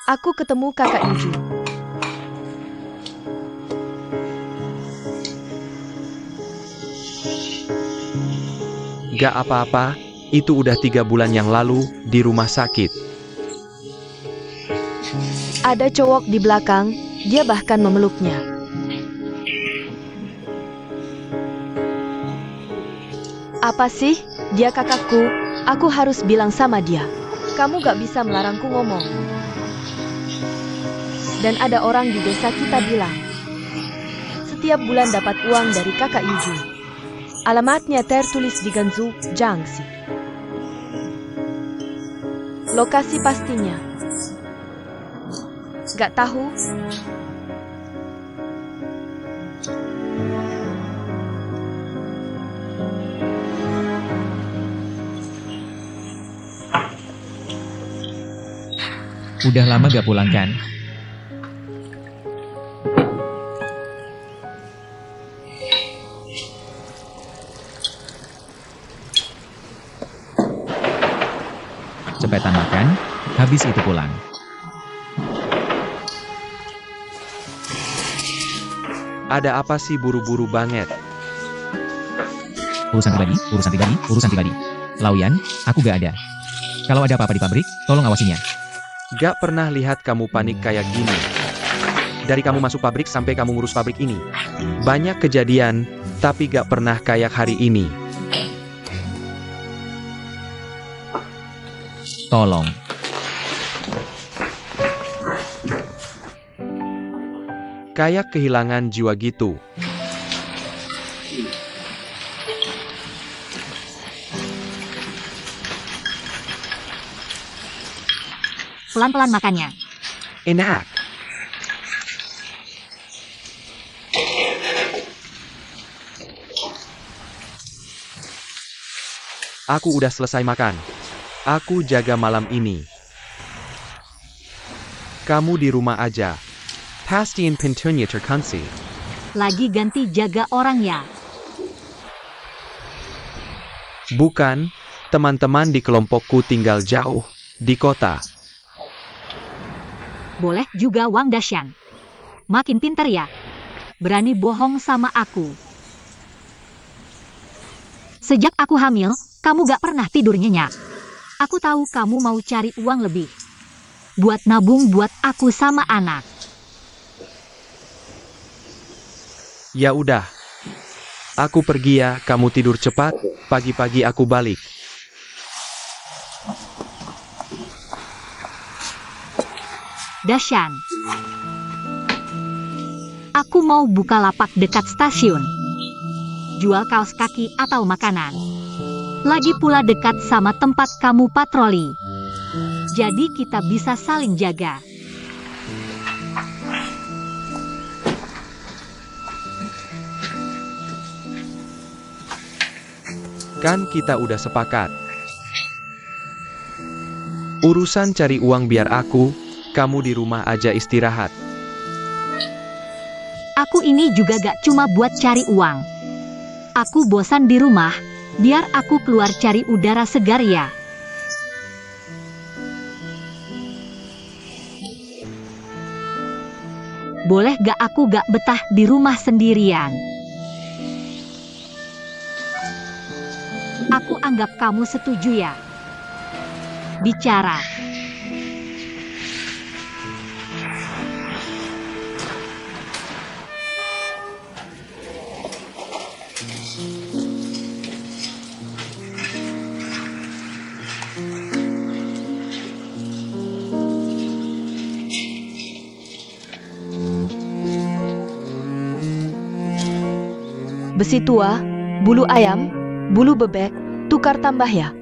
Aku ketemu kakak Yuju. Gak apa-apa, itu udah 3 bulan yang lalu, di rumah sakit. Ada cowok di belakang, dia bahkan memeluknya. Apa sih? Dia kakakku, aku harus bilang sama dia. Kamu gak bisa melarangku ngomong. Dan ada orang di desa kita bilang, setiap bulan dapat uang dari kakak Yuju. Alamatnya tertulis di Gansu, Jiangxi. Lokasi pastinya gak tahu. Udah lama gak pulang kan? Cepetan makan, habis itu pulang. Ada apa sih buru-buru banget? Urusan pribadi. Lauyan, aku gak ada. Kalau ada apa-apa di pabrik, tolong awasinya. Gak pernah lihat kamu panik kayak gini. Dari kamu masuk pabrik sampai kamu ngurus pabrik ini. Banyak kejadian, tapi gak pernah kayak hari ini. Tolong. Kayak kehilangan jiwa gitu. Pelan-pelan makannya. Enak. Aku udah selesai makan. Aku jaga malam ini. Kamu di rumah aja. Pastiin pintunya terkunci. Lagi ganti jaga orang ya. Bukan, teman-teman di kelompokku tinggal jauh, di kota. Boleh juga Wang Dashan. Makin pintar ya. Berani bohong sama aku. Sejak aku hamil, kamu gak pernah tidur nyenyak. Aku tahu kamu mau cari uang lebih. Buat nabung buat aku sama anak. Ya udah. Aku pergi ya, kamu tidur cepat, pagi-pagi aku balik. Dashan. Aku mau buka lapak dekat stasiun. Jual kaos kaki atau makanan. Lagi pula dekat sama tempat kamu patroli. Jadi kita bisa saling jaga. Kan kita udah sepakat. Urusan cari uang biar aku, kamu di rumah aja istirahat. Aku ini juga gak cuma buat cari uang. Aku bosan di rumah, biar aku keluar cari udara segar ya. Boleh gak aku gak betah di rumah sendirian? Aku anggap kamu setuju ya. Bicara. Besi tua, bulu ayam, bulu bebek, tukar tambah ya.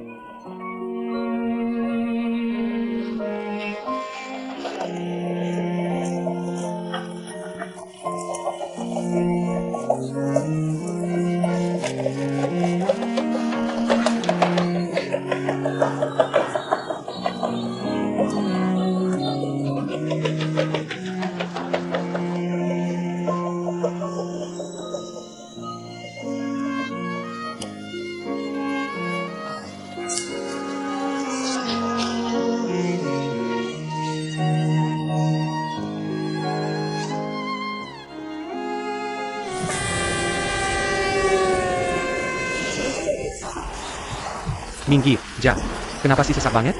Minggir, Jack. Kenapa sih sesak banget?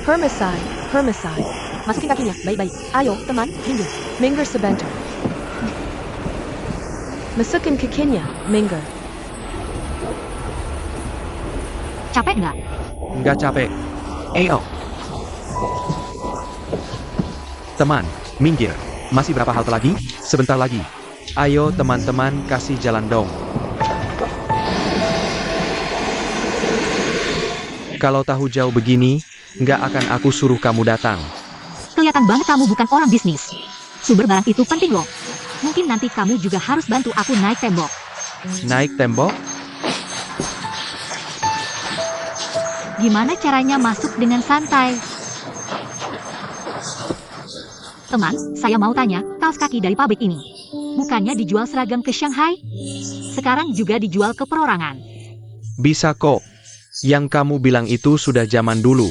Hermesai, Hermesai. Masukin kakinya, baik-baik. Ayo, teman, minggir. Minggir sebentar. Masukin kakinya, minggir. Capek nggak? Nggak capek. Ayo. Teman, minggir. Masih berapa halte lagi? Sebentar lagi. Ayo teman-teman, kasih jalan dong. Kalau tahu jauh begini, nggak akan aku suruh kamu datang. Kelihatan banget kamu bukan orang bisnis. Sumber barang itu penting loh. Mungkin nanti kamu juga harus bantu aku naik tembok. Naik tembok? Gimana caranya masuk dengan santai? Teman, saya mau tanya, kaos kaki dari pabrik ini, bukannya dijual seragam ke Shanghai? Sekarang juga dijual ke perorangan. Bisa kok. Yang kamu bilang itu sudah zaman dulu.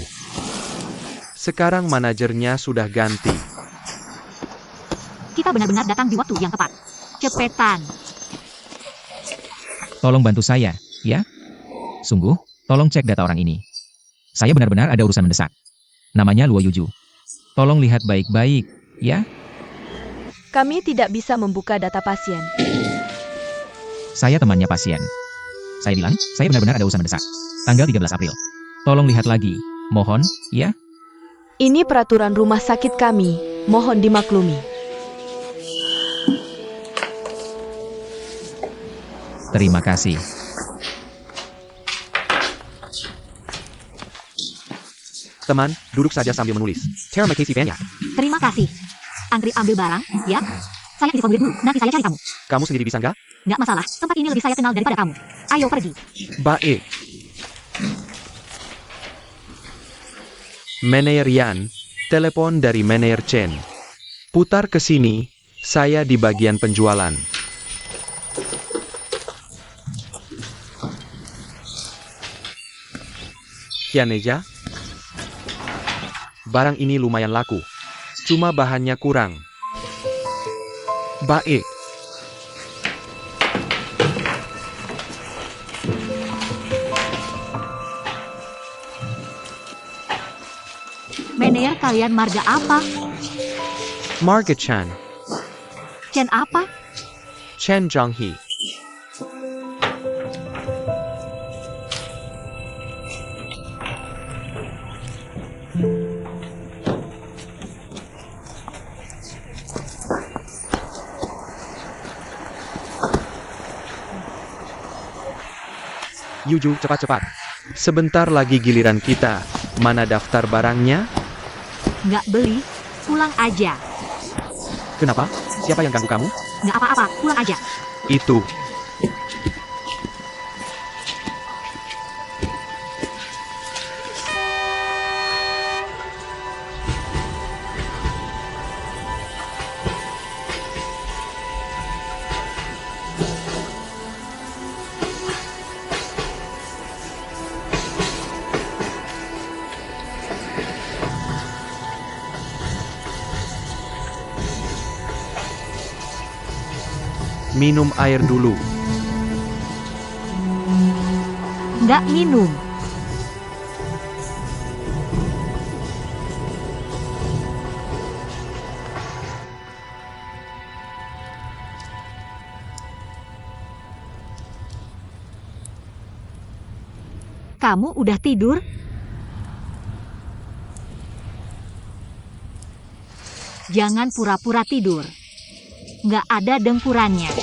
Sekarang manajernya sudah ganti. Kita benar-benar datang di waktu yang tepat. Cepetan. Tolong bantu saya, ya? Sungguh, tolong cek data orang ini. Saya benar-benar ada urusan mendesak. Namanya Luo Yuju. Tolong lihat baik-baik, ya? Kami tidak bisa membuka data pasien. Saya temannya pasien. Saya bilang, saya benar-benar ada urusan mendesak. Tanggal 13 April. Tolong lihat lagi. Mohon, ya? Ini peraturan rumah sakit kami. Mohon dimaklumi. Terima kasih. Teman, duduk saja sambil menulis. Terima kasih banyak. Terima kasih. Antri ambil barang, ya? Saya di formulir dulu, nanti saya cari kamu. Kamu sendiri bisa nggak? Nggak masalah, tempat ini lebih saya kenal daripada kamu. Ayo pergi. Baik. Manajer Yan, telepon dari Manajer Chen. Putar ke sini, saya di bagian penjualan. Hianeja, barang ini lumayan laku. Cuma bahannya kurang. Baik. Manajer kalian marga apa? Marga Chan, Chen apa? Chen Zhonghe. Yuju, cepat-cepat. Sebentar lagi giliran kita. Mana daftar barangnya? Nggak beli, pulang aja. Kenapa? Siapa yang ganggu kamu? Nggak apa-apa, pulang aja. Itu. Minum air dulu. Nggak minum. Kamu udah tidur? Jangan pura-pura tidur. Nggak ada dengkurannya.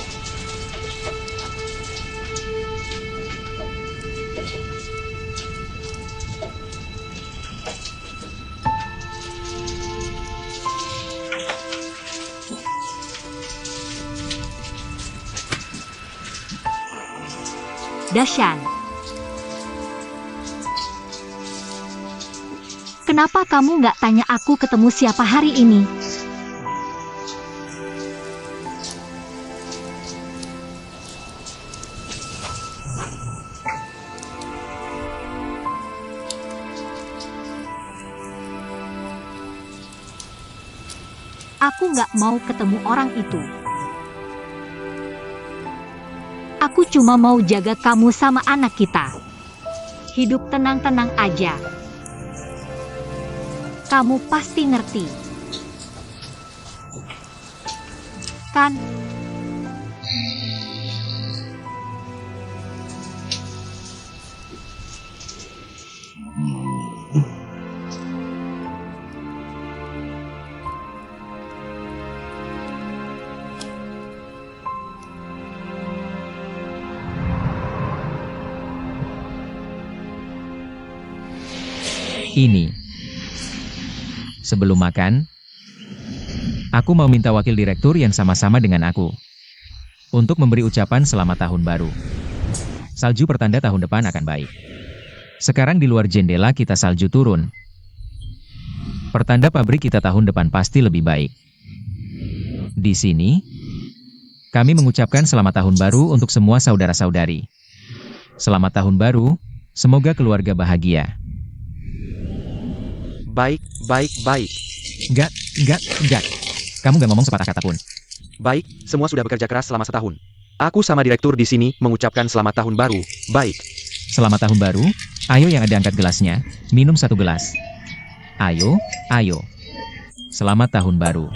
Dashan. Kenapa kamu nggak tanya aku ketemu siapa hari ini? Aku nggak mau ketemu orang itu. Aku cuma mau jaga kamu sama anak kita. hidup tenang-tenang aja. Kamu pasti ngerti. Kan? Ini. Sebelum makan, aku mau minta wakil direktur yang sama-sama dengan aku untuk memberi ucapan selamat tahun baru. Salju pertanda tahun depan akan baik. Sekarang di luar jendela kita salju turun. Pertanda pabrik kita tahun depan pasti lebih baik. Di sini, kami mengucapkan selamat tahun baru untuk semua saudara-saudari. Selamat tahun baru, semoga keluarga bahagia. Baik. Enggak. Kamu gak ngomong sepatah kata pun. Baik, semua sudah bekerja keras selama setahun. Aku sama direktur di sini mengucapkan selamat tahun baru. Baik. Selamat tahun baru, ayo yang ada angkat gelasnya, minum 1 gelas. Ayo. Selamat tahun baru.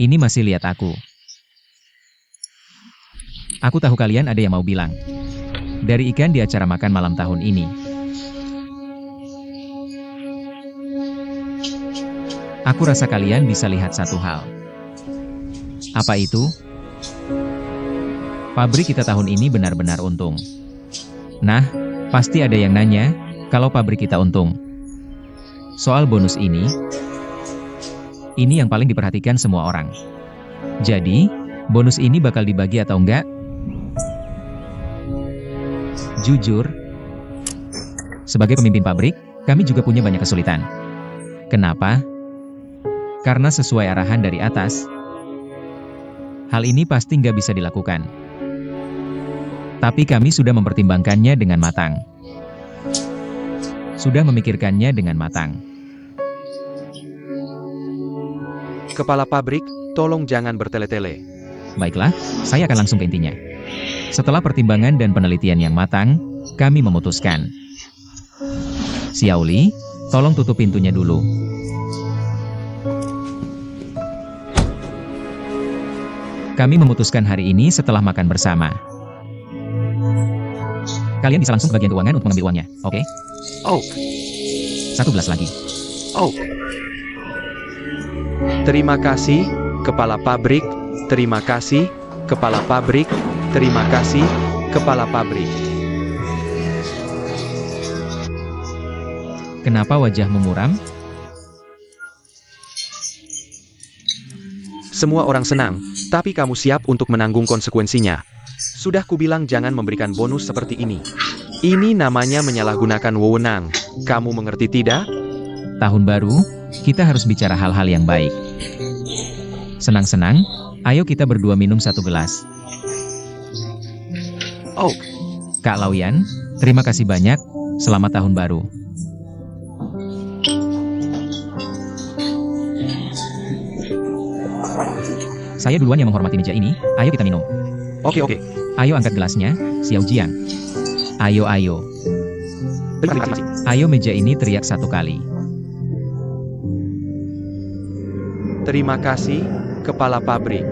Ini masih lihat aku. Aku tahu kalian ada yang mau bilang. Dari ikan di acara makan malam tahun ini. Aku rasa kalian bisa lihat satu hal. Apa itu? Pabrik kita tahun ini benar-benar untung. Nah, pasti ada yang nanya, kalau pabrik kita untung. Soal bonus ini yang paling diperhatikan semua orang. Jadi, bonus ini bakal dibagi atau enggak? Jujur, sebagai pemimpin pabrik, kami juga punya banyak kesulitan. Kenapa? Karena sesuai arahan dari atas, hal ini pasti nggak bisa dilakukan. Tapi kami sudah mempertimbangkannya dengan matang. Sudah memikirkannya dengan matang. Kepala pabrik, tolong jangan bertele-tele. Baiklah, saya akan langsung ke intinya. Setelah pertimbangan dan penelitian yang matang, kami memutuskan. Xiaoli, tolong tutup pintunya dulu. Kami memutuskan hari ini setelah makan bersama. Kalian bisa langsung ke bagian keuangan untuk mengambil uangnya, oke? Oh, 1 gelas lagi. oh. Terima kasih, kepala pabrik. Terima kasih, kepala pabrik. Terima kasih, kepala pabrik. Kenapa wajahmu muram? Semua orang senang, tapi kamu siap untuk menanggung konsekuensinya. Sudah kubilang jangan memberikan bonus seperti ini. Ini namanya menyalahgunakan wewenang. Kamu mengerti tidak? Tahun baru, kita harus bicara hal-hal yang baik. Senang-senang, ayo kita berdua minum 1 gelas. Oh, Kak Lauyan, terima kasih banyak, selamat tahun baru. Saya duluan yang menghormati meja ini, ayo kita minum. oke. Ayo angkat gelasnya, Xiao Jiang. Ayo. Terima kasih. Ayo meja ini teriak 1 kali. Terima kasih, kepala pabrik.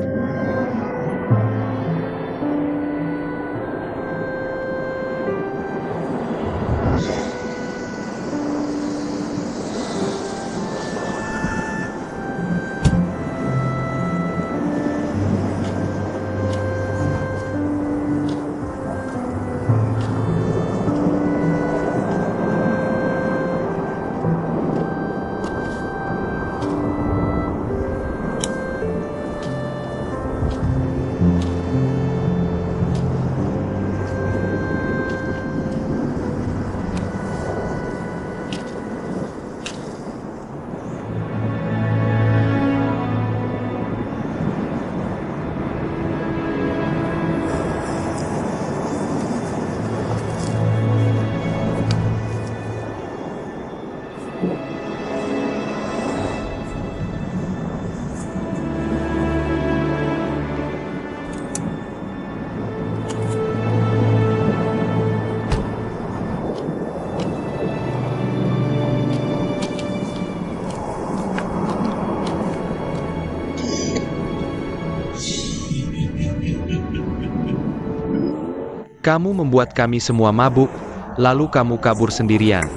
Kamu membuat kami semua mabuk, lalu kamu kabur sendirian.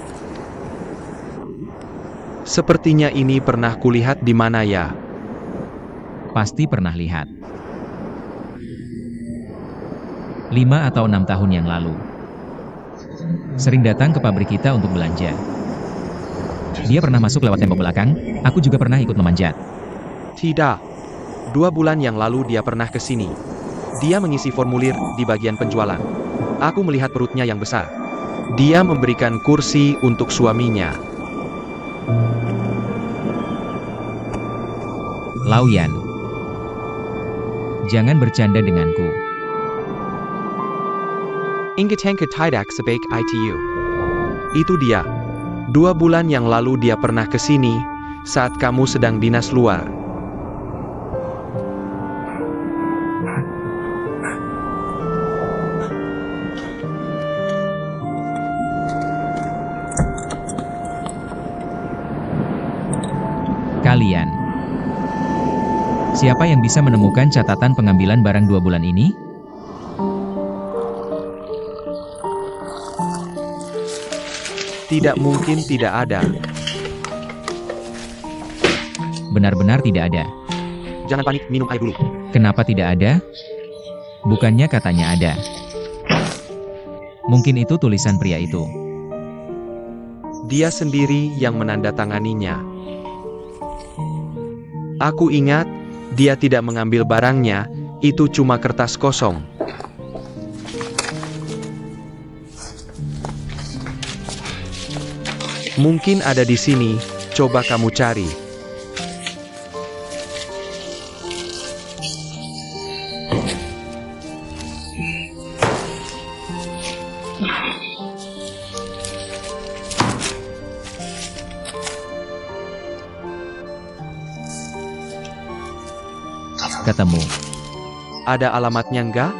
Sepertinya ini pernah kulihat di mana ya? Pasti pernah lihat. 5 atau 6 tahun yang lalu. Sering datang ke pabrik kita untuk belanja. Dia pernah masuk lewat tembok belakang, aku juga pernah ikut memanjat. Tidak. 2 bulan yang lalu dia pernah ke sini. Dia mengisi formulir di bagian penjualan. Aku melihat perutnya yang besar. Dia memberikan kursi untuk suaminya. Lauyan. Jangan bercanda denganku. Ingatang ke tidak sebaik ITU. Itu dia. 2 bulan yang lalu dia pernah ke sini, saat kamu sedang dinas luar. Kalian. Siapa yang bisa menemukan catatan pengambilan barang 2 bulan ini? Tidak mungkin tidak ada. Benar-benar tidak ada. Jangan panik, minum air dulu. Kenapa tidak ada? Bukannya katanya ada. Mungkin itu tulisan pria itu. Dia sendiri yang menandatanganinya. Aku ingat, dia tidak mengambil barangnya, itu cuma kertas kosong. Mungkin ada di sini, coba kamu cari. Ketemu. Ada alamatnya enggak?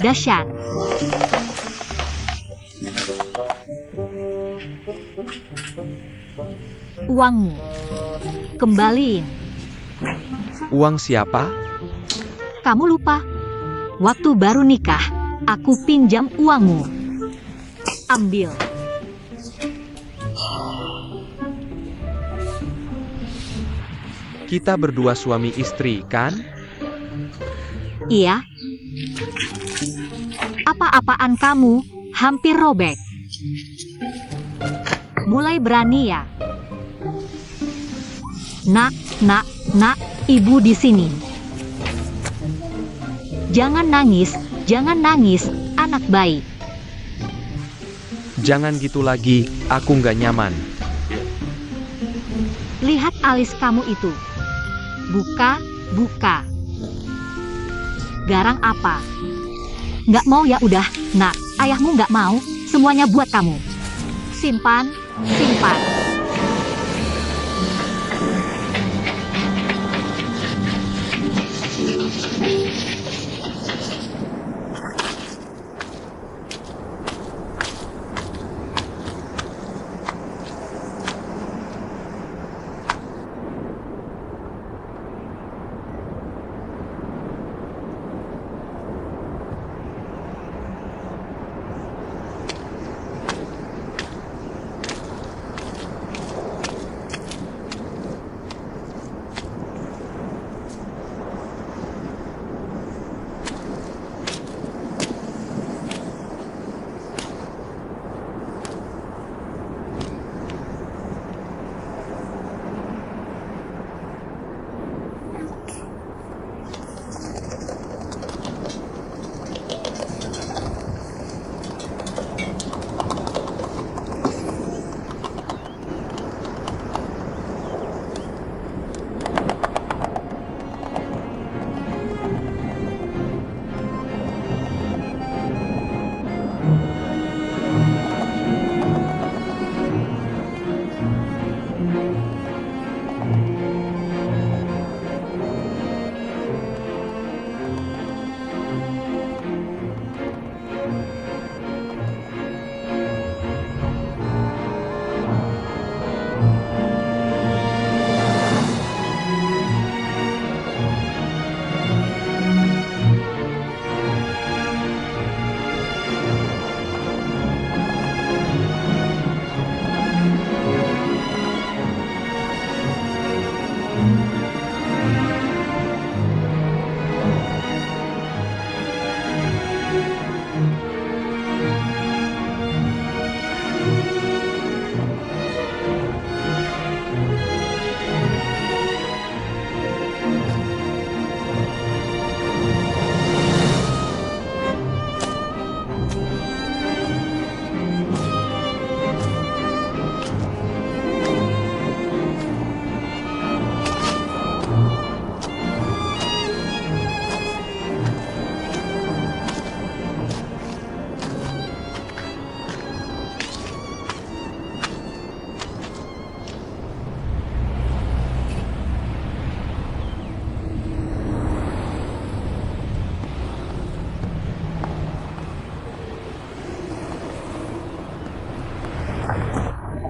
Dahsyat. Uangmu. Kembaliin. Uang siapa? Kamu lupa? Waktu baru nikah, aku pinjam uangmu. Ambil. Kita berdua suami istri, kan? Iya. Apa-apaan kamu, hampir robek. Mulai berani ya. Nak, ibu di sini. Jangan nangis, anak baik. Jangan gitu lagi, aku nggak nyaman. Lihat alis kamu itu. Buka. Garang apa? Nggak mau ya udah, nak, ayahmu nggak mau, semuanya buat kamu. Simpan.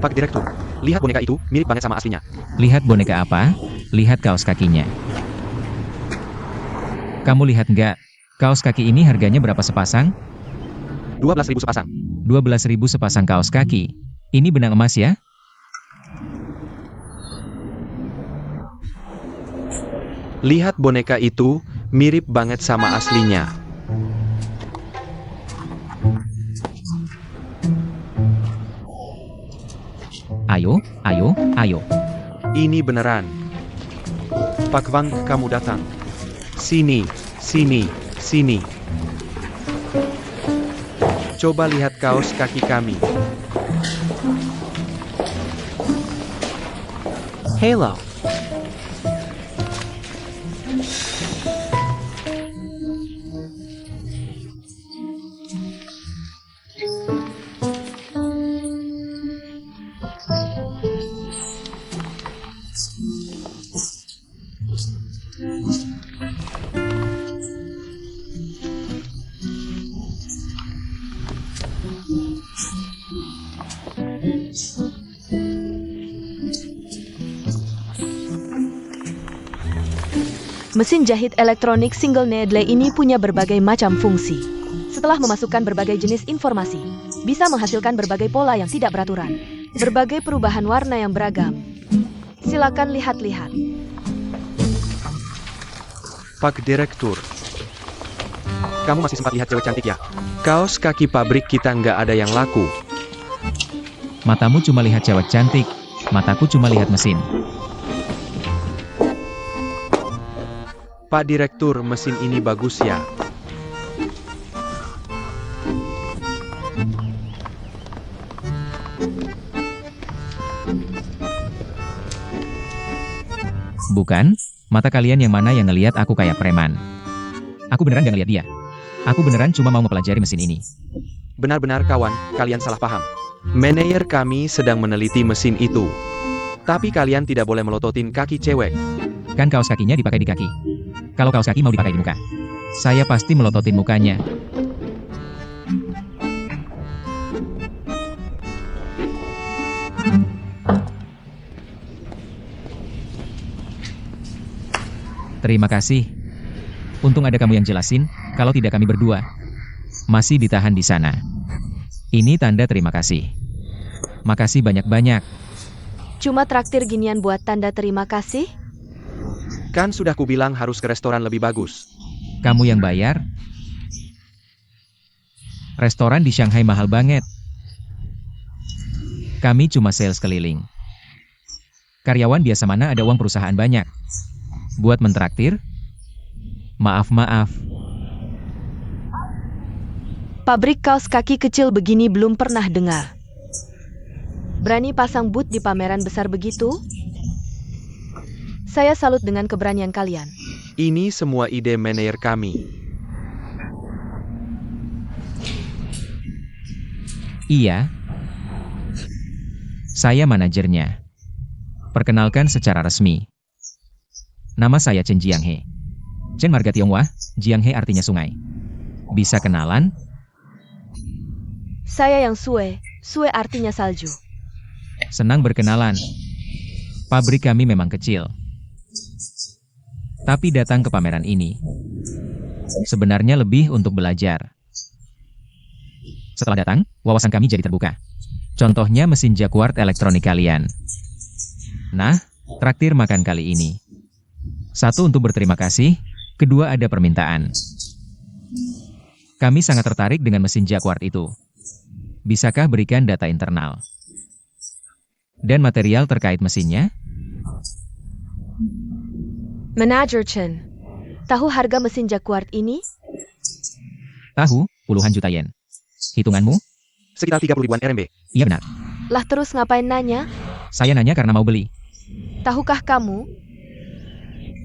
Pak Direktur, lihat boneka itu, mirip banget sama aslinya. Lihat boneka apa? Lihat kaos kakinya. Kamu lihat nggak? Kaos kaki ini harganya berapa sepasang? 12.000 sepasang. 12.000 sepasang kaos kaki. Ini benang emas ya? Lihat boneka itu, mirip banget sama aslinya. Ayo, ayo, ayo. Ini beneran. Pak Wang, kamu datang. Sini, sini, sini. Coba lihat kaos kaki kami. Hello. Mesin jahit elektronik single needle ini punya berbagai macam fungsi. Setelah memasukkan berbagai jenis informasi, bisa menghasilkan berbagai pola yang tidak beraturan, berbagai perubahan warna yang beragam. Silakan lihat-lihat. Pak Direktur, kamu masih sempat lihat cewek cantik ya? Kaos kaki pabrik kita nggak ada yang laku. Matamu cuma lihat cewek cantik, mataku cuma lihat mesin. Pak Direktur, mesin ini bagus ya. Bukan? Mata kalian yang mana yang ngelihat aku kayak preman? Aku beneran gak ngeliat dia. Aku beneran cuma mau mempelajari mesin ini. Benar-benar kawan, kalian salah paham. Manajer kami sedang meneliti mesin itu. Tapi kalian tidak boleh melototin kaki cewek. Kan kaos kakinya dipakai di kaki. Kalau kaos kaki mau dipakai di muka, saya pasti melototin mukanya. Terima kasih. Untung ada kamu yang jelasin, kalau tidak kami berdua masih ditahan di sana. Ini tanda terima kasih. Makasih banyak-banyak. Cuma traktir ginian buat tanda terima kasih? Kan sudah kubilang harus ke restoran lebih bagus. Kamu yang bayar? Restoran di Shanghai mahal banget. Kami cuma sales keliling. Karyawan biasa mana ada uang perusahaan banyak buat mentraktir? Maaf. Pabrik kaos kaki kecil begini belum pernah dengar. Berani pasang booth di pameran besar begitu? Saya salut dengan keberanian kalian. Ini semua ide manajer kami. Iya. Saya manajernya. Perkenalkan secara resmi. Nama saya Chen Jianghe. Chen marga Tionghoa, Jianghe artinya sungai. Bisa kenalan? Saya yang Sue artinya salju. Senang berkenalan. Pabrik kami memang kecil. Tapi datang ke pameran ini sebenarnya lebih untuk belajar. Setelah datang, wawasan kami jadi terbuka. Contohnya mesin Jacquard elektronik kalian. Nah, traktir makan kali ini. 1 untuk berterima kasih, kedua ada permintaan. Kami sangat tertarik dengan mesin Jacquard itu. Bisakah berikan data internal? Dan material terkait mesinnya? Manager Chen, tahu harga mesin Jacquard ini? Tahu, puluhan juta yen. Hitunganmu? Sekitar 30 ribuan RMB. Iya benar. Lah terus ngapain nanya? Saya nanya karena mau beli. Tahukah kamu?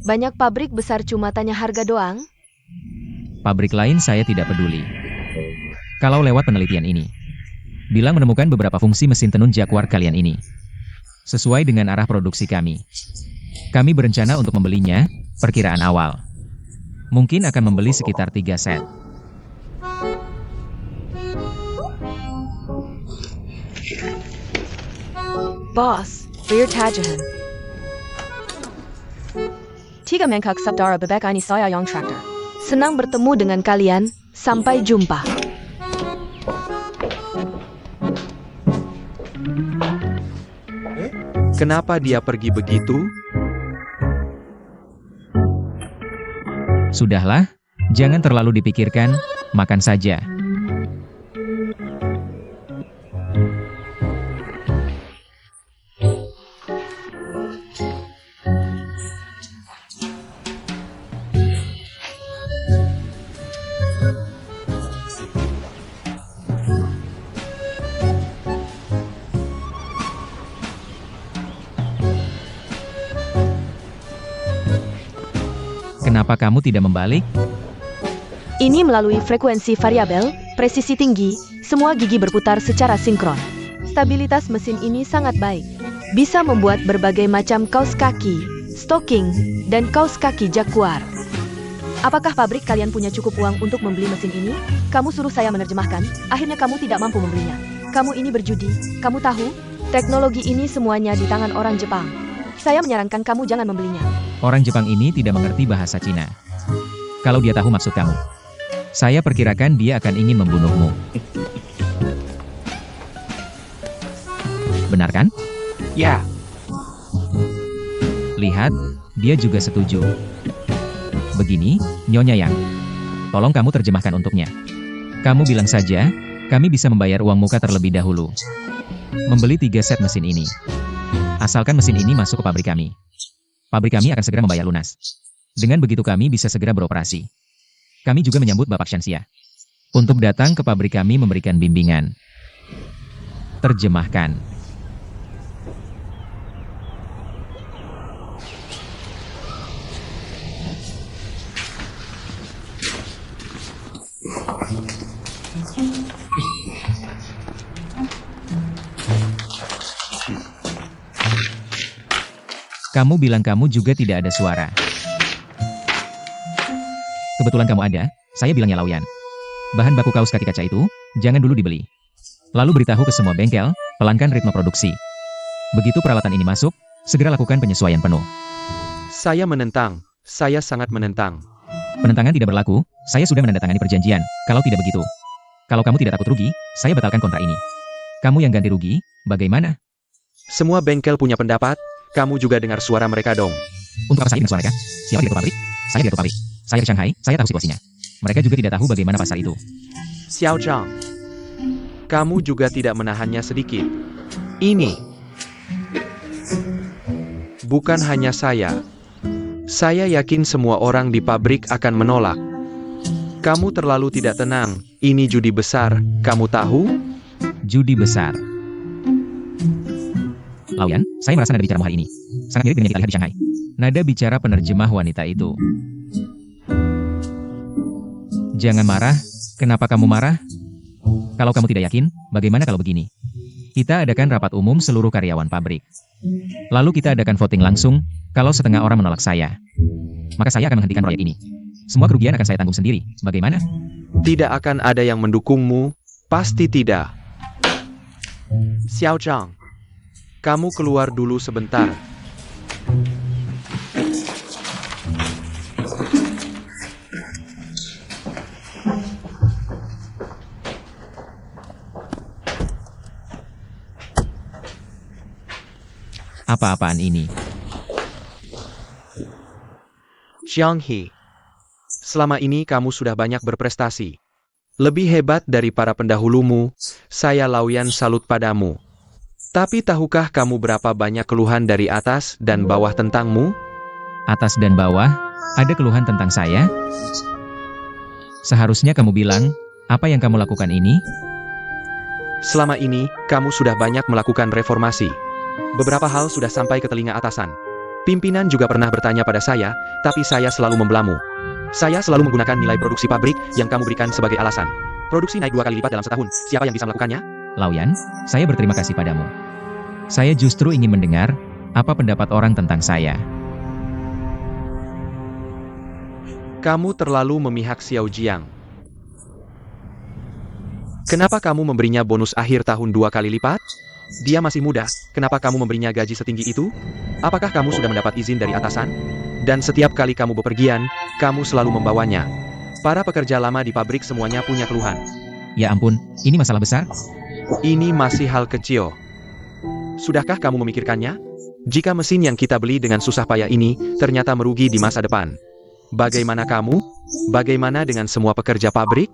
Banyak pabrik besar cuma tanya harga doang. Pabrik lain saya tidak peduli. Kalau lewat penelitian ini, bilang menemukan beberapa fungsi mesin tenun Jaguar kalian ini. Sesuai dengan arah produksi kami. Kami berencana untuk membelinya, perkiraan awal. Mungkin akan membeli sekitar 3 set. Boss, Vertajahan. Tiga Mengkak Sabdara Bebek ini saya Yang Tractor. Senang bertemu dengan kalian, sampai jumpa. Kenapa dia pergi begitu? Sudahlah, jangan terlalu dipikirkan, makan saja. Kenapa kamu tidak membalik? Ini melalui frekuensi variabel, presisi tinggi, semua gigi berputar secara sinkron. Stabilitas mesin ini sangat baik. Bisa membuat berbagai macam kaos kaki, stocking, dan kaos kaki Jaguar. Apakah pabrik kalian punya cukup uang untuk membeli mesin ini? Kamu suruh saya menerjemahkan, akhirnya kamu tidak mampu membelinya. Kamu ini berjudi, kamu tahu? Teknologi ini semuanya di tangan orang Jepang. Saya menyarankan kamu jangan membelinya. Orang Jepang ini tidak mengerti bahasa Cina. Kalau dia tahu maksud kamu, saya perkirakan dia akan ingin membunuhmu. Benar kan? Ya. Lihat, dia juga setuju. Begini, Nyonya Yang. Tolong kamu terjemahkan untuknya. Kamu bilang saja, kami bisa membayar uang muka terlebih dahulu. Membeli 3 set mesin ini. Asalkan mesin ini masuk ke pabrik kami. Pabrik kami akan segera membayar lunas. Dengan begitu kami bisa segera beroperasi. Kami juga menyambut Bapak Shanxia untuk datang ke pabrik kami memberikan bimbingan. Terjemahkan. Kamu bilang kamu juga tidak ada suara. Kebetulan kamu ada, saya bilangnya Lauyan. Bahan baku kaos kaki kaca itu, jangan dulu dibeli. Lalu beritahu ke semua bengkel, pelankan ritme produksi. Begitu peralatan ini masuk, segera lakukan penyesuaian penuh. Saya menentang. Saya sangat menentang. Penentangan tidak berlaku, saya sudah menandatangani perjanjian, kalau tidak begitu. Kalau kamu tidak takut rugi, saya batalkan kontrak ini. Kamu yang ganti rugi, bagaimana? Semua bengkel punya pendapat, kamu juga dengar suara mereka dong. Untuk apa saya dengar suara mereka? Siapa direktur pabrik? Saya direktur pabrik. Saya ke Shanghai, saya tahu situasinya. Mereka juga tidak tahu bagaimana pasar itu. Xiao Zhang, kamu juga tidak menahannya sedikit. Ini bukan hanya saya. Saya yakin semua orang di pabrik akan menolak. Kamu terlalu tidak tenang. Ini judi besar, kamu tahu? Judi besar. Lauyan, saya merasa nada bicara hari ini sangat mirip dengan yang kita lihat di Shanghai. Nada bicara penerjemah wanita itu. Jangan marah, kenapa kamu marah? Kalau kamu tidak yakin, bagaimana kalau begini? Kita adakan rapat umum seluruh karyawan pabrik. Lalu kita adakan voting langsung, kalau setengah orang menolak saya. Maka saya akan menghentikan proyek ini. Semua kerugian akan saya tanggung sendiri, bagaimana? Tidak akan ada yang mendukungmu, pasti tidak. Xiao Zhang, kamu keluar dulu sebentar. Apa-apaan ini? Jiang He, selama ini kamu sudah banyak berprestasi. Lebih hebat dari para pendahulumu, saya Lauyan salut padamu. Tapi tahukah kamu berapa banyak keluhan dari atas dan bawah tentangmu? Atas dan bawah, ada keluhan tentang saya? Seharusnya kamu bilang, apa yang kamu lakukan ini? Selama ini, kamu sudah banyak melakukan reformasi. Beberapa hal sudah sampai ke telinga atasan. Pimpinan juga pernah bertanya pada saya, tapi saya selalu membelamu. Saya selalu menggunakan nilai produksi pabrik yang kamu berikan sebagai alasan. Produksi naik 2 kali lipat dalam setahun. Siapa yang bisa melakukannya? Lauyan, saya berterima kasih padamu. Saya justru ingin mendengar apa pendapat orang tentang saya. Kamu terlalu memihak Xiao Jiang. Kenapa kamu memberinya bonus akhir tahun 2 kali lipat? Dia masih muda, kenapa kamu memberinya gaji setinggi itu? Apakah kamu sudah mendapat izin dari atasan? Dan setiap kali kamu bepergian, kamu selalu membawanya. Para pekerja lama di pabrik semuanya punya keluhan. Ya ampun, ini masalah besar? Ini masih hal kecil. Sudahkah kamu memikirkannya? Jika mesin yang kita beli dengan susah payah ini ternyata merugi di masa depan. Bagaimana kamu? Bagaimana dengan semua pekerja pabrik?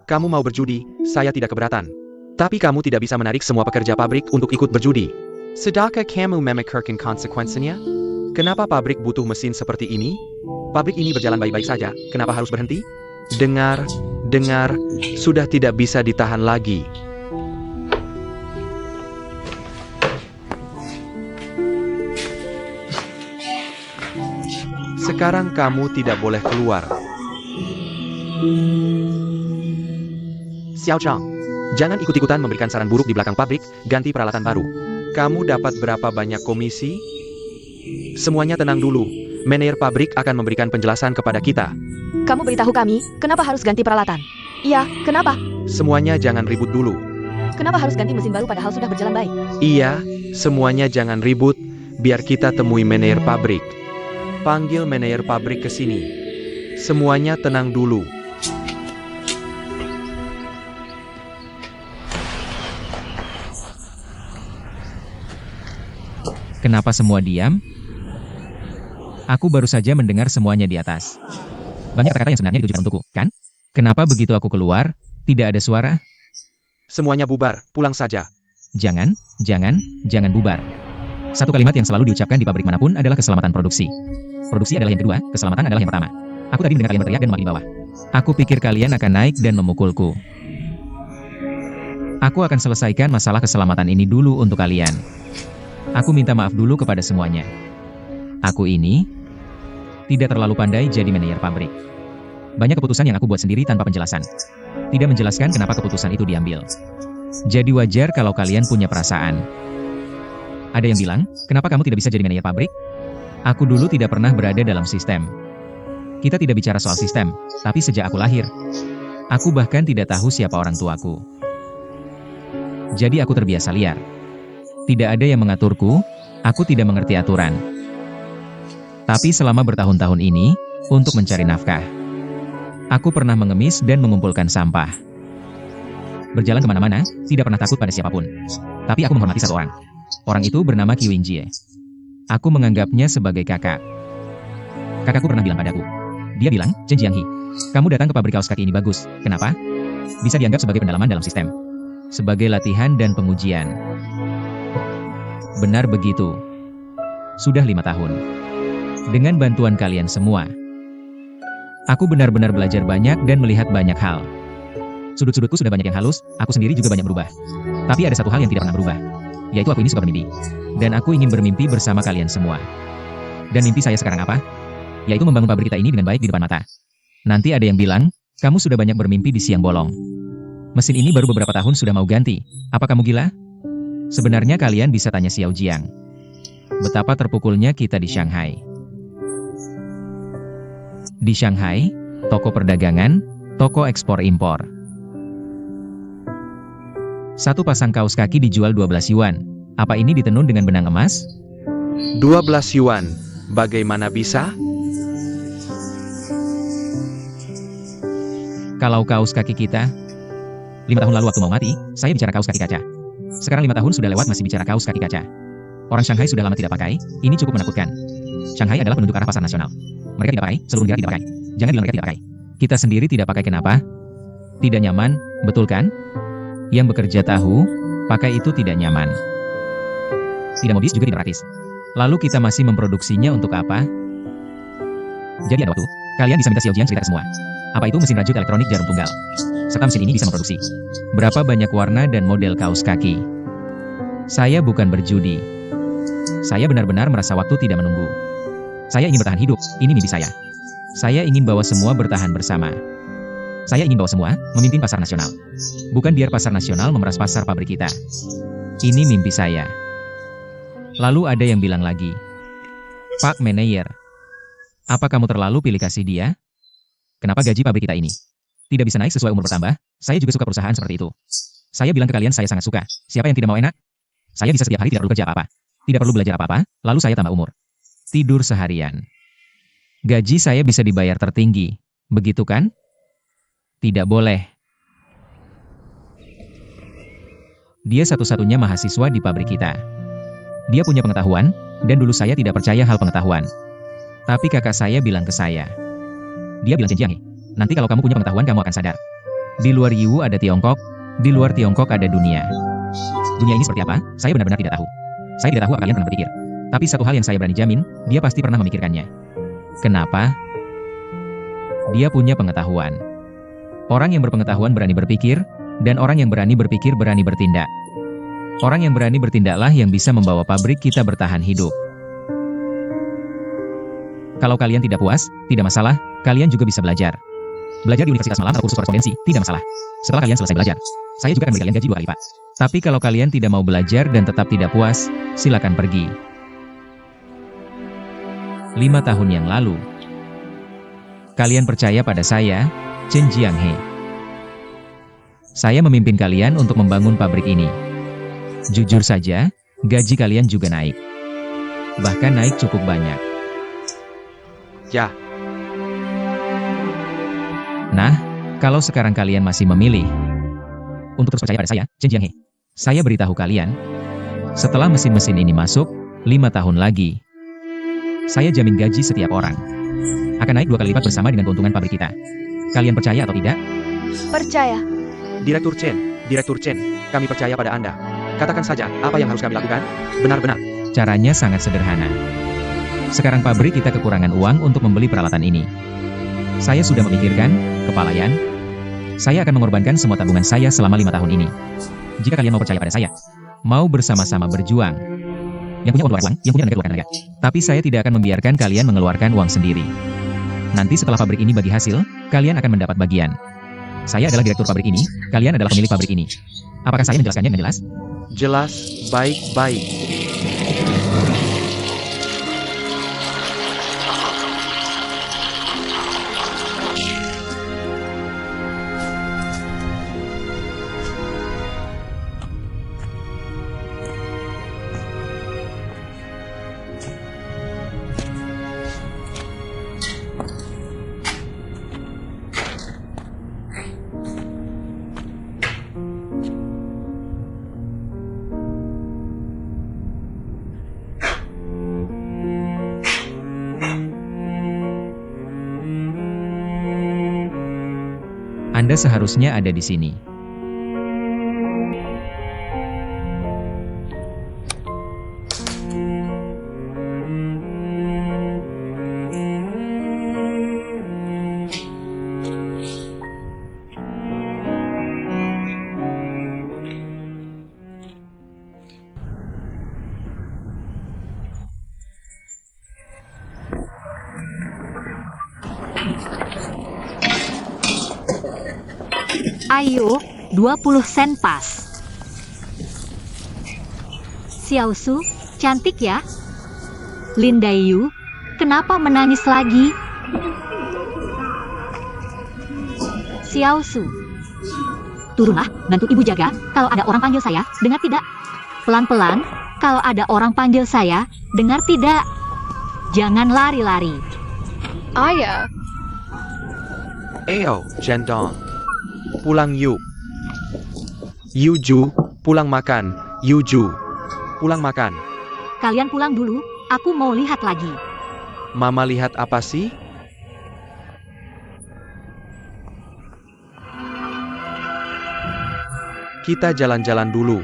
Kamu mau berjudi, saya tidak keberatan. Tapi kamu tidak bisa menarik semua pekerja pabrik untuk ikut berjudi. Sudahkah kamu memikirkan konsekuensinya? Kenapa pabrik butuh mesin seperti ini? Pabrik ini berjalan baik-baik saja, kenapa harus berhenti? Dengar, sudah tidak bisa ditahan lagi. Sekarang kamu tidak boleh keluar. Xiao Chang, jangan ikut-ikutan memberikan saran buruk di belakang pabrik, ganti peralatan baru. Kamu dapat berapa banyak komisi? Semuanya tenang dulu. Manajer pabrik akan memberikan penjelasan kepada kita. Kamu beritahu kami, kenapa harus ganti peralatan? Iya, kenapa? Semuanya jangan ribut dulu. Kenapa harus ganti mesin baru padahal sudah berjalan baik? Iya, semuanya jangan ribut, biar kita temui manajer pabrik. Panggil manajer pabrik ke sini. Semuanya tenang dulu. Kenapa semua diam? Aku baru saja mendengar semuanya di atas. Banyak kata-kata yang sebenarnya ditujukan untukku, kan? Kenapa begitu aku keluar, tidak ada suara? Semuanya bubar, pulang saja. Jangan bubar. Satu kalimat yang selalu diucapkan di pabrik manapun adalah keselamatan produksi. Produksi adalah yang kedua, keselamatan adalah yang pertama. Aku tadi mendengar kalian berteriak dan memakai bawah. Aku pikir kalian akan naik dan memukulku. Aku akan selesaikan masalah keselamatan ini dulu untuk kalian. Aku minta maaf dulu kepada semuanya. Aku ini tidak terlalu pandai jadi manajer pabrik. Banyak keputusan yang aku buat sendiri tanpa penjelasan. Tidak menjelaskan kenapa keputusan itu diambil. Jadi wajar kalau kalian punya perasaan. Ada yang bilang, kenapa kamu tidak bisa jadi manajer pabrik? Aku dulu tidak pernah berada dalam sistem. Kita tidak bicara soal sistem, tapi sejak aku lahir, aku bahkan tidak tahu siapa orang tuaku. Jadi aku terbiasa liar. Tidak ada yang mengaturku, aku tidak mengerti aturan. Tapi selama bertahun-tahun ini, untuk mencari nafkah, aku pernah mengemis dan mengumpulkan sampah. Berjalan kemana-mana, tidak pernah takut pada siapapun. Tapi aku menghormati satu orang. Orang itu bernama Qi Wingjie. Aku menganggapnya sebagai kakak. Kakakku pernah bilang padaku. Dia bilang, Chen Jianghe, kamu datang ke pabrik kaos kaki ini bagus. Kenapa? Bisa dianggap sebagai pendalaman dalam sistem. Sebagai latihan dan pengujian. Benar begitu. Sudah 5 tahun. Dengan bantuan kalian semua. Aku benar-benar belajar banyak dan melihat banyak hal. Sudut-sudutku sudah banyak yang halus, aku sendiri juga banyak berubah. Tapi ada satu hal yang tidak pernah berubah. Yaitu aku ini suka bermimpi. Dan aku ingin bermimpi bersama kalian semua. Dan mimpi saya sekarang apa? Yaitu membangun pabrik kita ini dengan baik di depan mata. Nanti ada yang bilang, kamu sudah banyak bermimpi di siang bolong. Mesin ini baru beberapa tahun sudah mau ganti. Apa kamu gila? Sebenarnya kalian bisa tanya Xiao Jiang. Betapa terpukulnya kita di Shanghai. Di Shanghai, toko perdagangan, toko ekspor-impor. Satu pasang kaos kaki dijual 12 yuan. Apa ini ditenun dengan benang emas? 12 yuan. Bagaimana bisa? Kalau kaos kaki kita, 5 tahun lalu waktu mau mati, saya bicara kaos kaki kaca. Sekarang 5 tahun sudah lewat masih bicara kaos kaki kaca. Orang Shanghai sudah lama tidak pakai, ini cukup menakutkan. Shanghai adalah penunjuk arah pasar nasional. Mereka tidak pakai, seluruh negara tidak pakai. Jangan bilang mereka tidak pakai. Kita sendiri tidak pakai kenapa? Tidak nyaman, betul kan? Yang bekerja tahu, pakai itu tidak nyaman. Tidak modis juga tidak praktis. Lalu kita masih memproduksinya untuk apa? Jadi ada waktu, kalian bisa minta Xiao Jiang cerita ke semua. Apa itu mesin rajut elektronik jarum tunggal? Serta mesin ini bisa memproduksi berapa banyak warna dan model kaos kaki. Saya bukan berjudi. Saya benar-benar merasa waktu tidak menunggu. Saya ingin bertahan hidup, ini mimpi saya. Saya ingin bawa semua bertahan bersama. Saya ingin bawa semua memimpin pasar nasional. Bukan biar pasar nasional memeras pasar pabrik kita. Ini mimpi saya. Lalu ada yang bilang lagi, Pak Manayer, apa kamu terlalu pilih kasih dia? Kenapa gaji pabrik kita ini tidak bisa naik sesuai umur bertambah? Saya juga suka perusahaan seperti itu. Saya bilang ke kalian saya sangat suka. Siapa yang tidak mau enak? Saya bisa setiap hari tidak perlu kerja apa-apa. Tidak perlu belajar apa-apa, lalu saya tambah umur. Tidur seharian. Gaji saya bisa dibayar tertinggi. Begitu kan? Tidak boleh. Dia satu-satunya mahasiswa di pabrik kita. Dia punya pengetahuan, dan dulu saya tidak percaya hal pengetahuan. Tapi kakak saya bilang ke saya. Dia bilang, Chen Jianghe, nanti kalau kamu punya pengetahuan kamu akan sadar. Di luar Yiwu ada Tiongkok, di luar Tiongkok ada dunia. Dunia ini seperti apa? Saya benar-benar tidak tahu. Saya tidak tahu apa kalian pernah berpikir. Tapi satu hal yang saya berani jamin, dia pasti pernah memikirkannya. Kenapa? Dia punya pengetahuan. Orang yang berpengetahuan berani berpikir, dan orang yang berani berpikir berani bertindak. Orang yang berani bertindaklah yang bisa membawa pabrik kita bertahan hidup. Kalau kalian tidak puas, tidak masalah, kalian juga bisa belajar. Belajar di universitas malam atau kursus korespondensi, tidak masalah. Setelah kalian selesai belajar, saya juga akan beri kalian gaji 2 kali lipat. Tapi kalau kalian tidak mau belajar dan tetap tidak puas, silakan pergi. 5 tahun yang lalu, kalian percaya pada saya, Chen Jianghe. Saya memimpin kalian untuk membangun pabrik ini. Jujur saja, gaji kalian juga naik. Bahkan naik cukup banyak. Ya, Nah, kalau sekarang kalian masih memilih untuk terus percaya pada saya, Chen Jianghe, saya beritahu kalian, setelah mesin-mesin ini masuk, 5 tahun lagi, saya jamin gaji setiap orang akan naik 2 kali lipat bersama dengan keuntungan pabrik kita. Kalian percaya atau tidak? Percaya. Direktur Chen, kami percaya pada Anda. Katakan saja, apa yang harus kami lakukan? Benar-benar. Caranya sangat sederhana. Sekarang pabrik kita kekurangan uang untuk membeli peralatan ini. Saya sudah memikirkan, kepalayan. Saya akan mengorbankan semua tabungan saya selama 5 tahun ini. Jika kalian mau percaya pada saya, mau bersama-sama berjuang. Yang punya uang, yang punya tenaga keluarkan tenaga. Tapi saya tidak akan membiarkan kalian mengeluarkan uang sendiri. Nanti setelah pabrik ini bagi hasil, kalian akan mendapat bagian. Saya adalah direktur pabrik ini, kalian adalah pemilik pabrik ini. Apakah saya menjelaskannya dengan jelas? Jelas, baik-baik. Anda seharusnya ada di sini. Ayo, 20 sen pas. Xiaosu, cantik ya? Lin Daiyu, kenapa menangis lagi? Xiaosu, turunlah, bantu ibu jaga. Kalau ada orang panggil saya, dengar tidak? Pelan-pelan, kalau ada orang panggil saya, dengar tidak? Jangan lari-lari. Ayah. Ayo, Jendong. Pulang yuk. Yuju, pulang makan. Yuju, pulang makan. Kalian pulang dulu, aku mau lihat lagi. Mama lihat apa sih? Kita jalan-jalan dulu.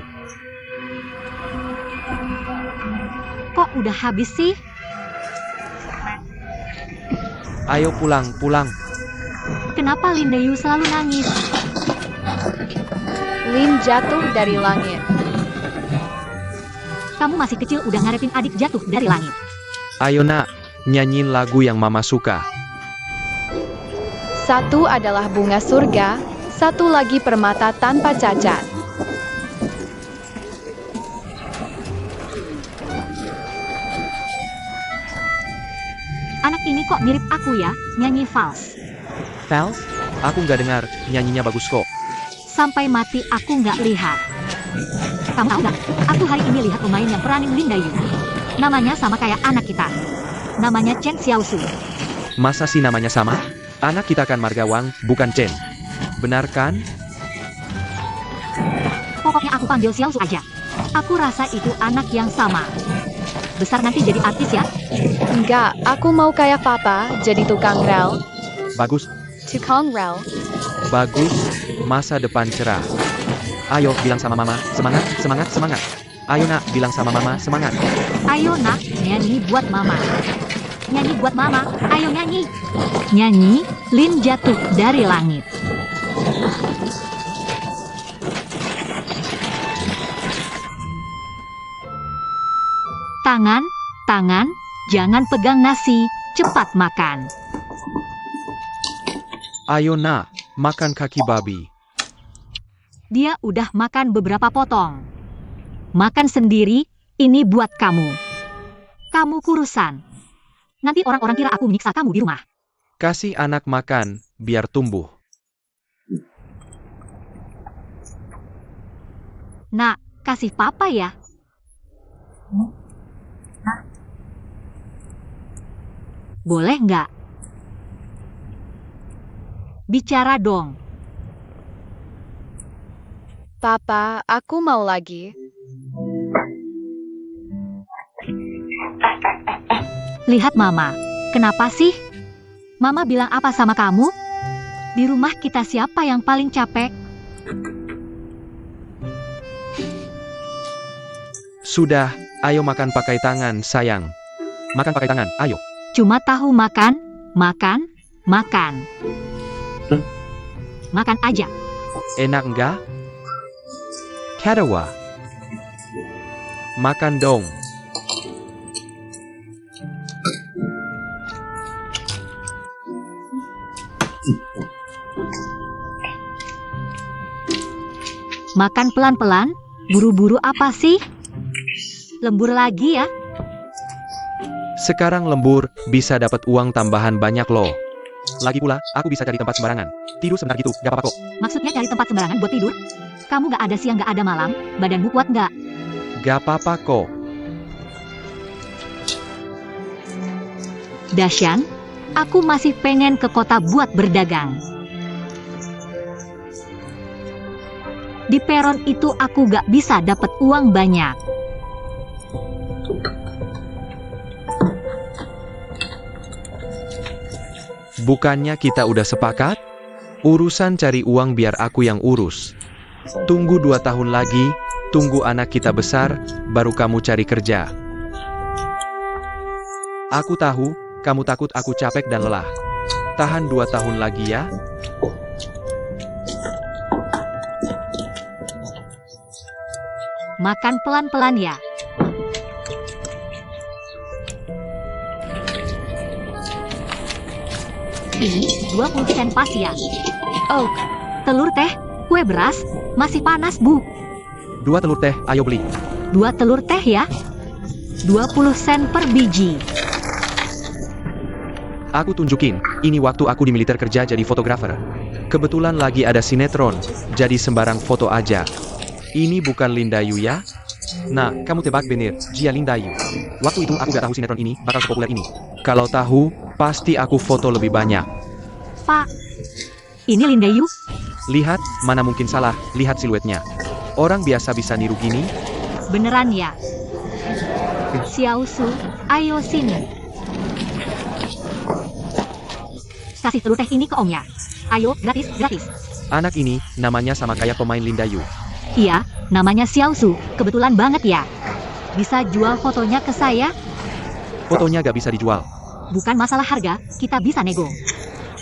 Kok udah habis sih? Ayo pulang. Kenapa Lindayu selalu nangis? Lin jatuh dari langit. Kamu masih kecil udah ngarepin adik jatuh dari langit. Ayo nak, nyanyiin lagu yang mama suka. Satu adalah bunga surga, satu lagi permata tanpa cacat. Anak ini kok mirip aku ya, nyanyi vals. Vals? Aku nggak dengar, nyanyinya bagus kok. Sampai mati aku nggak lihat. Kamu tahu nggak? Aku hari ini lihat pemain yang peranin Lindayu. Namanya sama kayak anak kita. Namanya Chen Xiaosu. Masa sih namanya sama? Anak kita kan Margawang, bukan Chen. Benar kan? Pokoknya aku panggil Xiaosu aja. Aku rasa itu anak yang sama. Besar nanti jadi artis ya? Enggak, aku mau kayak papa, jadi tukang rel. Bagus, Tukang rel. bagus, masa depan cerah. Ayo, bilang sama mama, semangat, semangat, semangat. Ayo nak, bilang sama mama, semangat. Ayo nak, nyanyi buat mama. Nyanyi buat mama, ayo nyanyi. Nyanyi, Lin jatuh dari langit. Tangan, tangan, jangan pegang nasi, cepat makan. Ayo nak, makan kaki babi. Dia udah makan beberapa potong. Makan sendiri, ini buat kamu. Kamu kurusan. Nanti orang-orang kira aku menyiksa kamu di rumah. Kasih anak makan, biar tumbuh. Nak, kasih papa ya. Boleh nggak? Bicara dong. Papa, aku mau lagi. Lihat mama. Kenapa sih? Mama bilang apa sama kamu? Di rumah kita siapa yang paling capek? Sudah, ayo makan pakai tangan, sayang. Makan pakai tangan, ayo. Cuma tahu makan, makan, makan. Makan aja. Enak nggak? Kadawa. Makan dong. Makan pelan-pelan. Buru-buru apa sih? Lembur lagi ya? Sekarang lembur, bisa dapat uang tambahan banyak loh. Lagi pula, aku bisa cari tempat sembarangan. Tidur sebentar gitu, gak apa-apa kok. Maksudnya cari tempat sembarangan buat tidur? Kamu gak ada siang gak ada malam, badanmu kuat gak? Gak apa-apa kok. Dasyan, aku masih pengen ke kota buat berdagang. Di peron itu aku gak bisa dapat uang banyak. Bukannya kita udah sepakat? Urusan cari uang biar aku yang urus. Tunggu 2 tahun lagi, tunggu anak kita besar, baru kamu cari kerja. Aku tahu, kamu takut aku capek dan lelah. Tahan 2 tahun lagi ya. Makan pelan-pelan ya. Ini 20 sen pas ya. Oh, telur teh, kue beras, masih panas bu. 2 telur teh, ayo beli. 2 telur teh ya. 20 sen per biji. Aku tunjukin, ini waktu aku di militer kerja jadi fotografer. Kebetulan lagi ada sinetron, jadi sembarang foto aja. Ini bukan Lindayu ya? Nah, kamu tebak bener, Jia Lindayu. Waktu itu aku gak tahu sinetron ini bakal sepopuler ini. Kalau tahu, pasti aku foto lebih banyak. Pak, ini Lindayu? Lihat, mana mungkin salah, lihat siluetnya. Orang biasa bisa niru gini? Beneran ya? Xiaosu, ayo sini. Kasih telur teh ini ke omnya. Ayo, gratis, gratis. Anak ini, namanya sama kayak pemain Lindayu. Iya, namanya Xiaosu. Kebetulan banget ya. Bisa jual fotonya ke saya? Fotonya gak bisa dijual. Bukan masalah harga, kita bisa nego.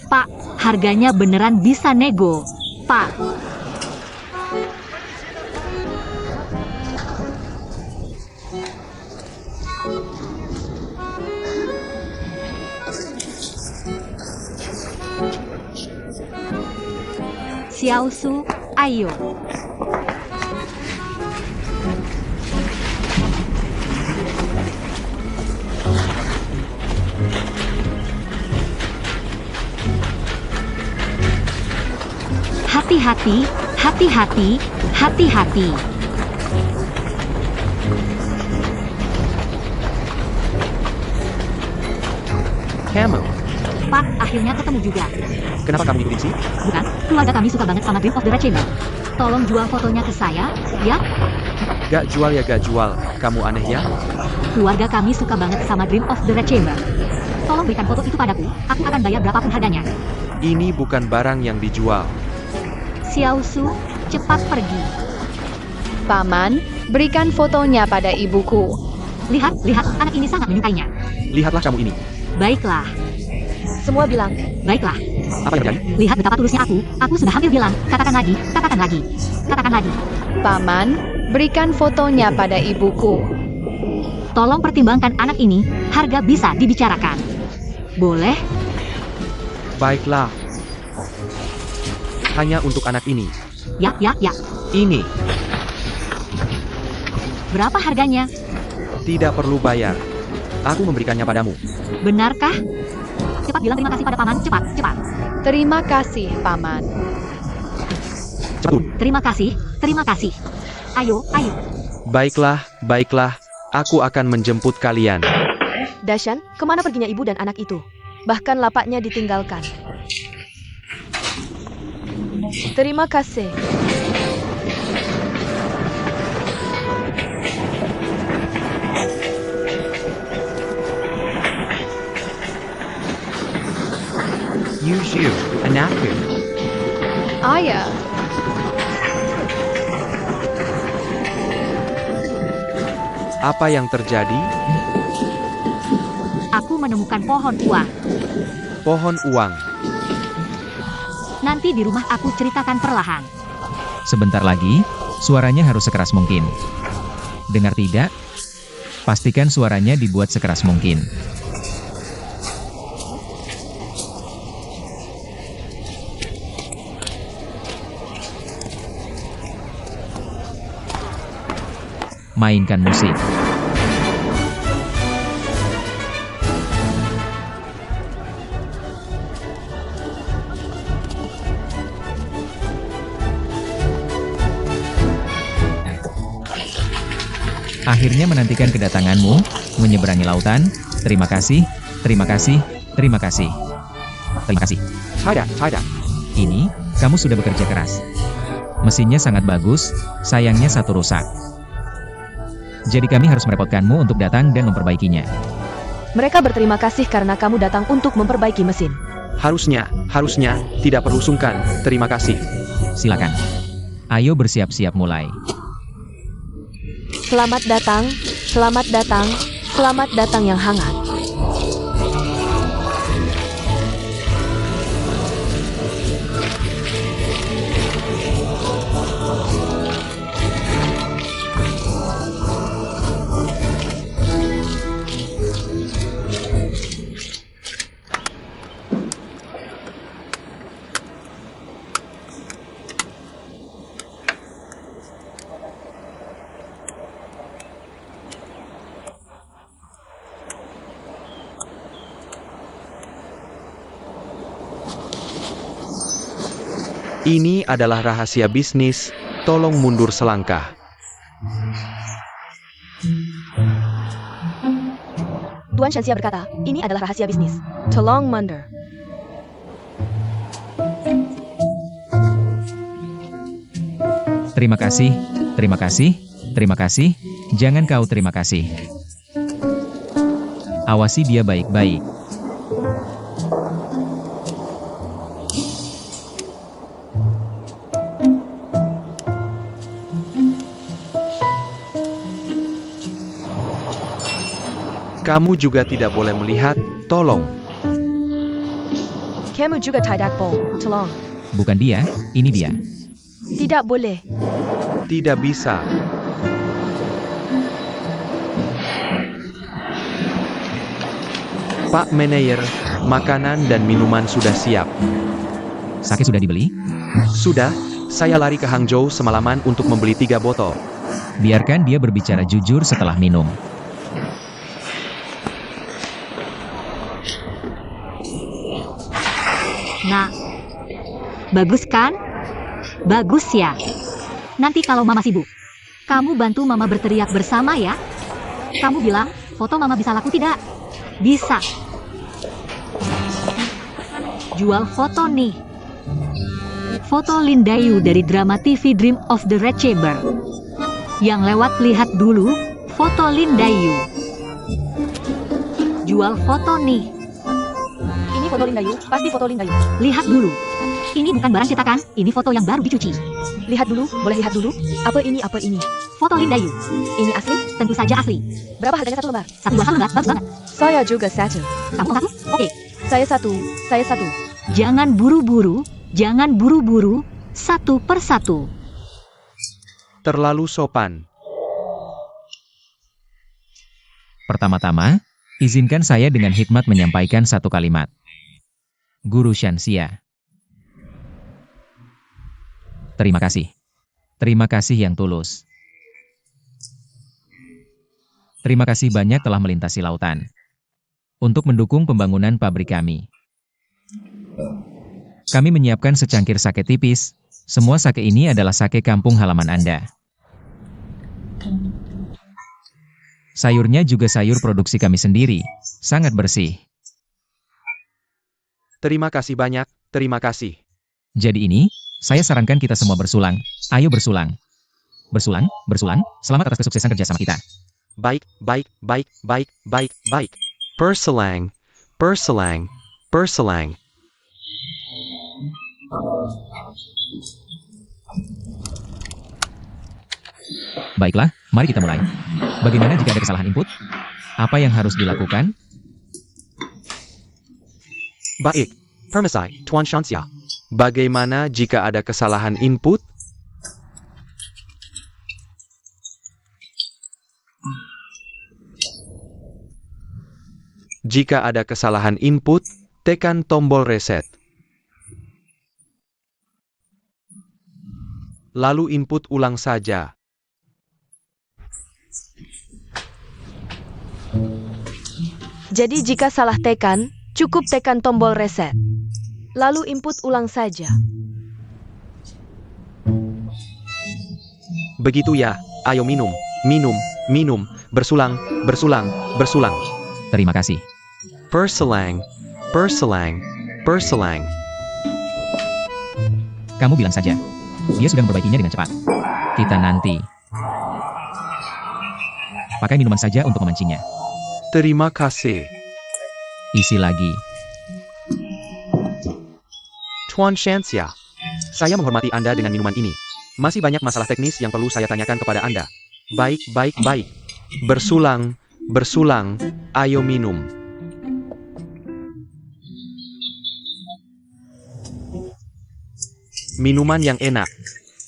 Pak, Harganya beneran bisa nego, Pak. Xiaosu, ayo. Hati-hati, hati-hati, hati-hati. Camel, Pak, akhirnya ketemu juga. kenapa kamu ngikutin sih? Bukan, keluarga kami suka banget sama Dream of the Red Chamber. Tolong jual fotonya ke saya, ya. Gak jual ya gak jual, kamu aneh ya? Keluarga kami suka banget sama Dream of the Red Chamber. Tolong berikan foto itu padaku, aku akan bayar berapapun harganya. Ini bukan barang yang dijual. Xiaosu, cepat pergi. Paman, berikan fotonya pada ibuku. Lihat, lihat, anak ini sangat menyukainya. Lihatlah kamu ini. Baiklah, Semua bilang, baiklah. Apa yang terjadi? Lihat betapa tulusnya aku sudah hampir bilang, katakan lagi, katakan lagi, katakan lagi. Paman, berikan fotonya pada ibuku. Tolong pertimbangkan anak ini, harga bisa dibicarakan. Boleh? Baiklah. Hanya untuk anak ini. Ya, ya, ya. Ini. Berapa harganya? Tidak perlu bayar. Aku memberikannya padamu. Benarkah? Cepat bilang terima kasih pada paman, cepat, cepat. Terima kasih, Paman. Cepat. Terima kasih, terima kasih. Ayo, ayo. Baiklah, baiklah. Aku akan menjemput kalian. Dashan, kemana perginya ibu dan anak itu? Bahkan lapaknya ditinggalkan. Terima kasih. Yushu, anakku. Ayah, Apa yang terjadi? Aku menemukan pohon uang. Pohon uang. Nanti di rumah aku ceritakan perlahan. Sebentar lagi, suaranya harus sekeras mungkin. Dengar tidak? Pastikan suaranya dibuat sekeras mungkin. Mainkan musik. Akhirnya menantikan kedatanganmu, menyeberangi lautan. Terima kasih, terima kasih, terima kasih. Terima kasih. Tidak. Ini, kamu sudah bekerja keras. Mesinnya sangat bagus, sayangnya satu rusak. Jadi kami harus merepotkanmu untuk datang dan memperbaikinya. Mereka berterima kasih karena kamu datang untuk memperbaiki mesin. Harusnya, tidak perlu sungkan. Terima kasih. Silakan. Ayo bersiap-siap mulai. Selamat datang, selamat datang, selamat datang yang hangat. Ini adalah rahasia bisnis. Tolong mundur selangkah. Tuan Shanxia berkata, ini adalah rahasia bisnis. Tolong mundur. Terima kasih, terima kasih, terima kasih. Jangan kau terima kasih. Awasi dia baik-baik. Kamu juga tidak boleh melihat, tolong. Kamu juga tidak Paul. Tolong. Bukan dia, ini dia. Tidak boleh. Tidak bisa. Pak Manayer, makanan dan minuman sudah siap. Sake sudah dibeli? Sudah, saya lari ke Hangzhou semalaman untuk membeli 3 botol. Biarkan dia berbicara jujur setelah minum. Nah, bagus kan? Bagus ya. Nanti kalau Mama sibuk, kamu bantu Mama berteriak bersama ya. Kamu bilang, foto Mama bisa laku tidak? Bisa. Jual foto nih. Foto Lindayu dari drama TV Dream of the Red Chamber. Yang lewat lihat dulu, foto Lindayu. Jual foto nih. Ini foto Lindayu, pasti foto Lindayu. Lihat dulu. Ini bukan barang cetakan, ini foto yang baru dicuci. Lihat dulu, boleh lihat dulu. Apa ini, apa ini? Foto Lindayu. Ini asli? Tentu saja asli. Berapa harganya satu lembar? Satu dua lembar, bagus banget. Saya juga satu. Kamu mau satu? Oke. Saya satu. Saya satu. Jangan buru-buru, jangan buru-buru, satu persatu. Terlalu sopan. Pertama-tama, izinkan saya dengan hikmat menyampaikan satu kalimat. Guru Shanxia. Terima kasih. Terima kasih yang tulus. Terima kasih banyak telah melintasi lautan untuk mendukung pembangunan pabrik kami. Kami menyiapkan secangkir sake tipis. Semua sake ini adalah sake kampung halaman Anda. Sayurnya juga sayur produksi kami sendiri, sangat bersih. Terima kasih banyak, terima kasih. Jadi ini, saya sarankan kita semua bersulang. Ayo bersulang. Bersulang, bersulang, selamat atas kesuksesan kerjasama kita. Baik, baik, baik, baik, baik, baik. Berselang, berselang, berselang. Baiklah, mari kita mulai. Bagaimana jika ada kesalahan input? Apa yang harus dilakukan? Baik, permisai, Tuan Shanxia. Bagaimana jika ada kesalahan input? Jika ada kesalahan input, tekan tombol reset. Lalu input ulang saja. Jadi jika salah tekan, cukup tekan tombol reset. Lalu input ulang saja. Begitu ya, ayo minum, minum, minum, bersulang, bersulang, bersulang. Terima kasih. Berselang, berselang, berselang. Kamu bilang saja. Dia sudah memperbaikinya dengan cepat. Kita nanti. Pakai minuman saja untuk memancingnya. Terima kasih. Isi lagi. Tuan Shanxia, saya menghormati Anda dengan minuman ini. Masih banyak masalah teknis yang perlu saya tanyakan kepada Anda. Baik, baik, baik. Bersulang, bersulang, ayo minum. Minuman yang enak.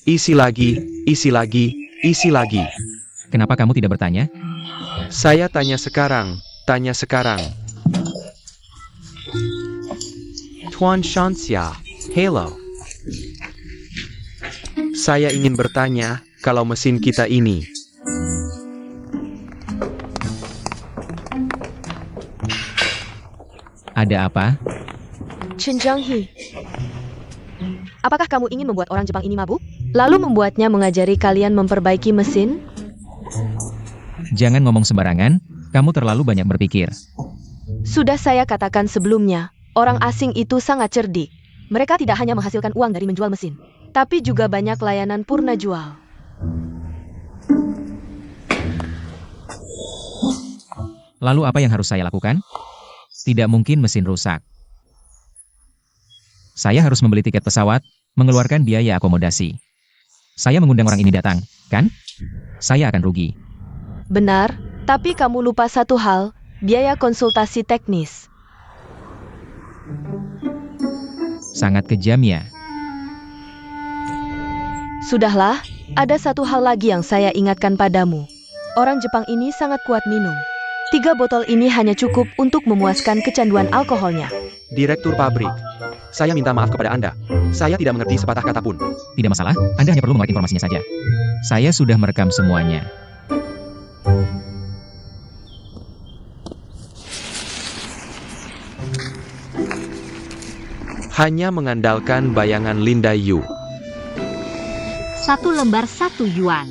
Isi lagi, isi lagi, isi lagi. Kenapa kamu tidak bertanya? Saya tanya sekarang, tanya sekarang. Tuan Shanxia, hello. Saya ingin bertanya, kalau mesin kita ini Ada apa? Chen Zhanghe. Apakah kamu ingin membuat orang Jepang ini mabuk? Lalu membuatnya mengajari kalian memperbaiki mesin? Jangan ngomong sembarangan, kamu terlalu banyak berpikir. Sudah saya katakan sebelumnya, orang asing itu sangat cerdik. Mereka tidak hanya menghasilkan uang dari menjual mesin, tapi juga banyak layanan purna jual. Lalu apa yang harus saya lakukan? Tidak mungkin mesin rusak. Saya harus membeli tiket pesawat, mengeluarkan biaya akomodasi. Saya mengundang orang ini datang, kan? Saya akan rugi. Benar, tapi kamu lupa satu hal, biaya konsultasi teknis. Sangat kejam ya. Sudahlah, ada satu hal lagi yang saya ingatkan padamu. Orang Jepang ini sangat kuat minum. 3 botol ini hanya cukup untuk memuaskan kecanduan alkoholnya. Direktur pabrik, saya minta maaf kepada Anda. Saya tidak mengerti sepatah kata pun. Tidak masalah, Anda hanya perlu menguak informasinya saja. Saya sudah merekam semuanya. Hanya mengandalkan bayangan Linda Yu. 1 lembar 1 yuan.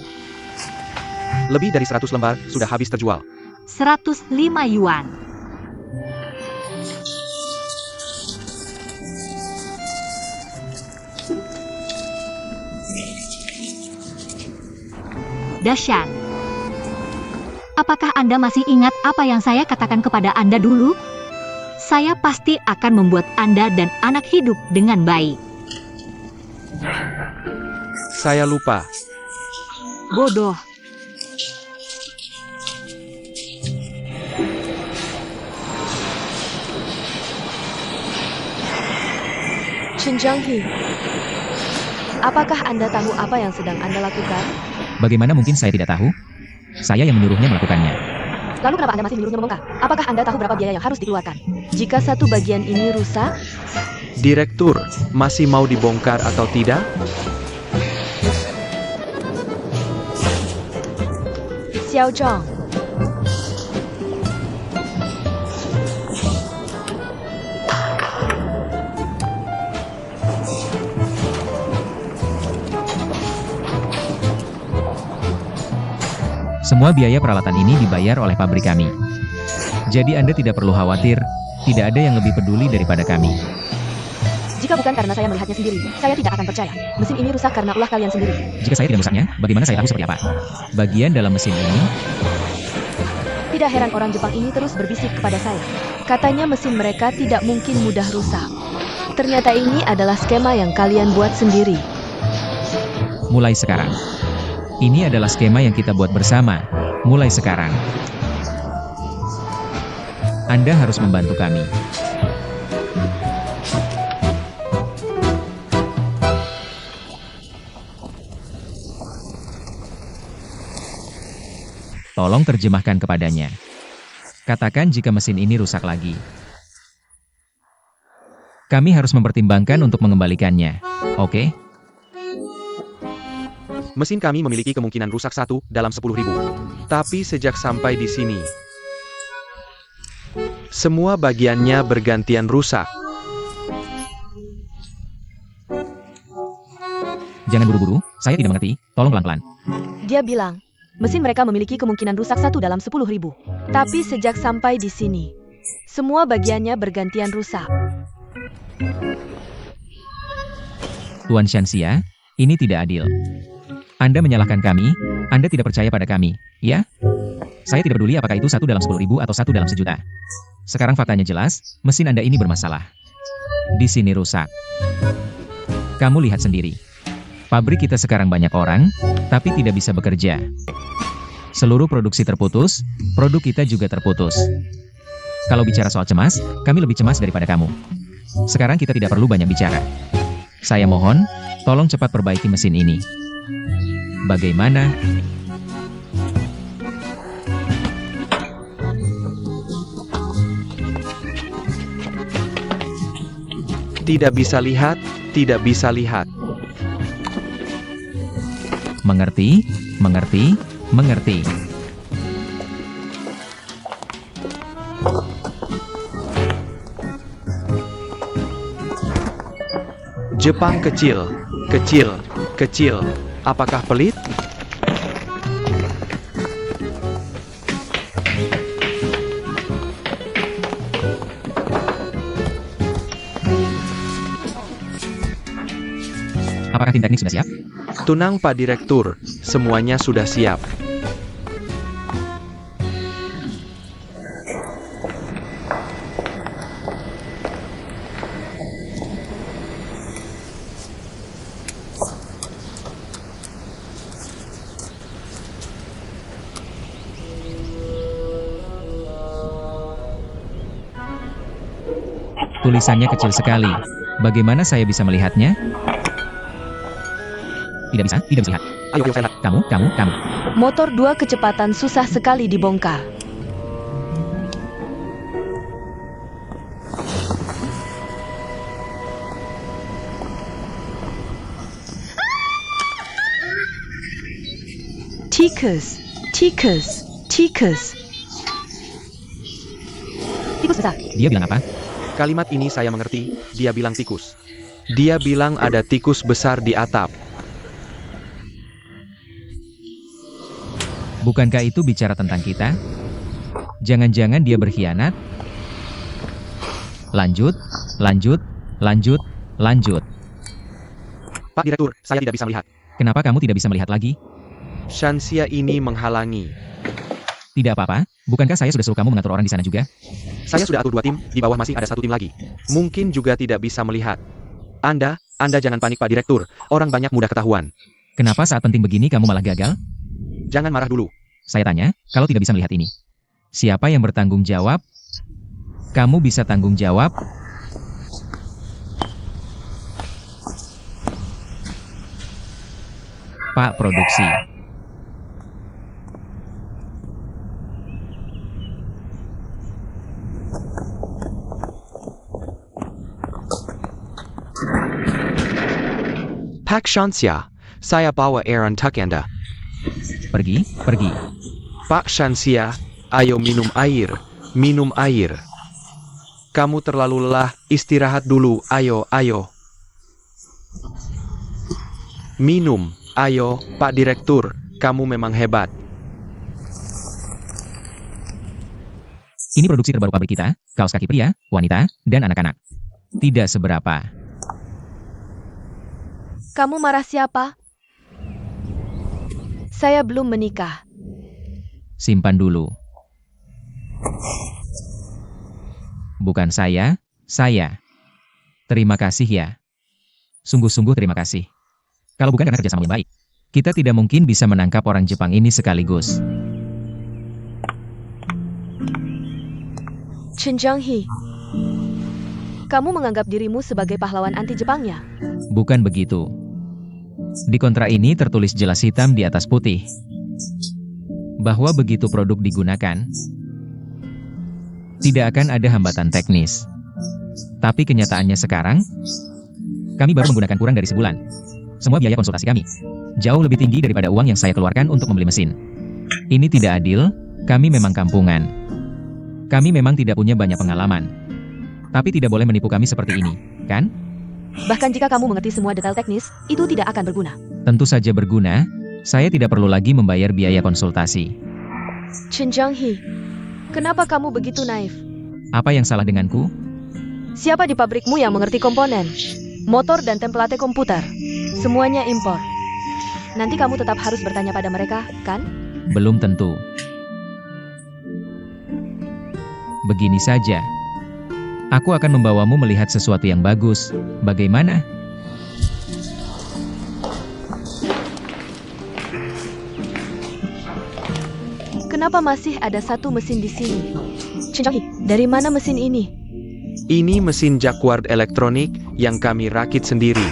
Lebih dari 100 lembar sudah habis terjual. 105 yuan. Dahsyat. Apakah Anda masih ingat apa yang saya katakan kepada Anda dulu? Saya pasti akan membuat Anda dan anak hidup dengan baik. Saya lupa. Bodoh. Shin Jianghe, apakah Anda tahu apa yang sedang Anda lakukan? Bagaimana mungkin saya tidak tahu? Saya yang menyuruhnya melakukannya. Lalu kenapa Anda masih menyuruhnya membongkar? Apakah Anda tahu berapa biaya yang harus dikeluarkan? Jika satu bagian ini rusak, Direktur, masih mau dibongkar atau tidak? Xiao Zhang, Semua biaya peralatan ini dibayar oleh pabrik kami. Jadi Anda tidak perlu khawatir, tidak ada yang lebih peduli daripada kami. jika bukan karena saya melihatnya sendiri, saya tidak akan percaya. Mesin ini rusak karena ulah kalian sendiri. Jika saya tidak merusaknya, bagaimana saya tahu seperti apa? Bagian dalam mesin ini, Tidak heran orang Jepang ini terus berbisik kepada saya. Katanya mesin mereka tidak mungkin mudah rusak. Ternyata ini adalah skema yang kalian buat sendiri. mulai sekarang. Ini adalah skema yang kita buat bersama, mulai sekarang. Anda harus membantu kami. Tolong terjemahkan kepadanya. Katakan jika mesin ini rusak lagi. Kami harus mempertimbangkan untuk mengembalikannya. Oke? Mesin kami memiliki kemungkinan rusak 1 dalam 10.000. Tapi sejak sampai di sini, semua bagiannya bergantian rusak. Jangan buru-buru, saya tidak mengerti. Tolong pelan-pelan. Dia bilang, mesin mereka memiliki kemungkinan rusak 1 dalam 10.000. Tapi sejak sampai di sini, semua bagiannya bergantian rusak. Tuan Shanxia, ini tidak adil. Anda menyalahkan kami, Anda tidak percaya pada kami, ya? Saya tidak peduli apakah itu 1 dalam 10.000 atau 1 dalam 1.000.000. Sekarang faktanya jelas, mesin Anda ini bermasalah. Di sini rusak. Kamu lihat sendiri. Pabrik kita sekarang banyak orang, tapi tidak bisa bekerja. Seluruh produksi terputus, produk kita juga terputus. Kalau bicara soal cemas, kami lebih cemas daripada kamu. Sekarang kita tidak perlu banyak bicara. Saya mohon, tolong cepat perbaiki mesin ini. Bagaimana? Tidak bisa lihat, tidak bisa lihat. Mengerti, mengerti, mengerti. Jepang kecil, kecil, kecil. Apakah pelit? Apakah tim teknik sudah siap? Tunang Pak Direktur, semuanya sudah siap. Tulisannya kecil sekali. Bagaimana saya bisa melihatnya? Tidak bisa lihat. Ayo, saya lihat. Kamu. Motor 2 kecepatan susah sekali dibongkar. Tikus. Tikus besar. Dia bilang apa? Kalimat ini saya mengerti, dia bilang tikus. Dia bilang ada tikus besar di atap. Bukankah itu bicara tentang kita? Jangan-jangan dia berkhianat? Lanjut. Pak Direktur, saya tidak bisa melihat. Kenapa kamu tidak bisa melihat lagi? Shanxia ini menghalangi. Tidak apa-apa, bukankah saya sudah suruh kamu mengatur orang di sana juga? Saya sudah atur 2 tim, di bawah masih ada 1 tim lagi. Mungkin juga tidak bisa melihat. Anda jangan panik Pak Direktur, orang banyak mudah ketahuan. Kenapa saat penting begini kamu malah gagal? Jangan marah dulu. Saya tanya, kalau tidak bisa melihat ini, siapa yang bertanggung jawab? Kamu bisa tanggung jawab? Pak Produksi. Pak Shanxia, saya bawa air untuk Anda. Pergi. Pak Shanxia, ayo minum air. Kamu terlalu lelah, istirahat dulu, ayo. Minum, ayo, Pak Direktur, kamu memang hebat. Ini produksi terbaru pabrik kita, kaos kaki pria, wanita, dan anak-anak. Tidak seberapa. Kamu marah siapa? Saya belum menikah. Simpan dulu. Bukan saya. Terima kasih ya. Sungguh-sungguh terima kasih. Kalau bukan karena kerjasama yang baik, kita tidak mungkin bisa menangkap orang Jepang ini sekaligus. Chen Jianghe, kamu menganggap dirimu sebagai pahlawan anti-Jepangnya? Bukan begitu. Di kontrak ini tertulis jelas hitam di atas putih bahwa begitu produk digunakan, tidak akan ada hambatan teknis. Tapi kenyataannya sekarang, kami baru menggunakan kurang dari sebulan. Semua biaya konsultasi kami jauh lebih tinggi daripada uang yang saya keluarkan untuk membeli mesin. Ini tidak adil, kami memang kampungan. Kami memang tidak punya banyak pengalaman. Tapi tidak boleh menipu kami seperti ini, kan? Bahkan jika kamu mengerti semua detail teknis, itu tidak akan berguna. Tentu saja berguna, saya tidak perlu lagi membayar biaya konsultasi. Chen Jianghe, kenapa kamu begitu naif? Apa yang salah denganku? Siapa di pabrikmu yang mengerti komponen, motor dan template komputer? Semuanya impor. Nanti kamu tetap harus bertanya pada mereka, kan? Belum tentu. Begini saja. Aku akan membawamu melihat sesuatu yang bagus. Bagaimana? Kenapa masih ada satu mesin di sini? Chen Jianghe, dari mana mesin ini? Ini mesin Jacquard elektronik yang kami rakit sendiri.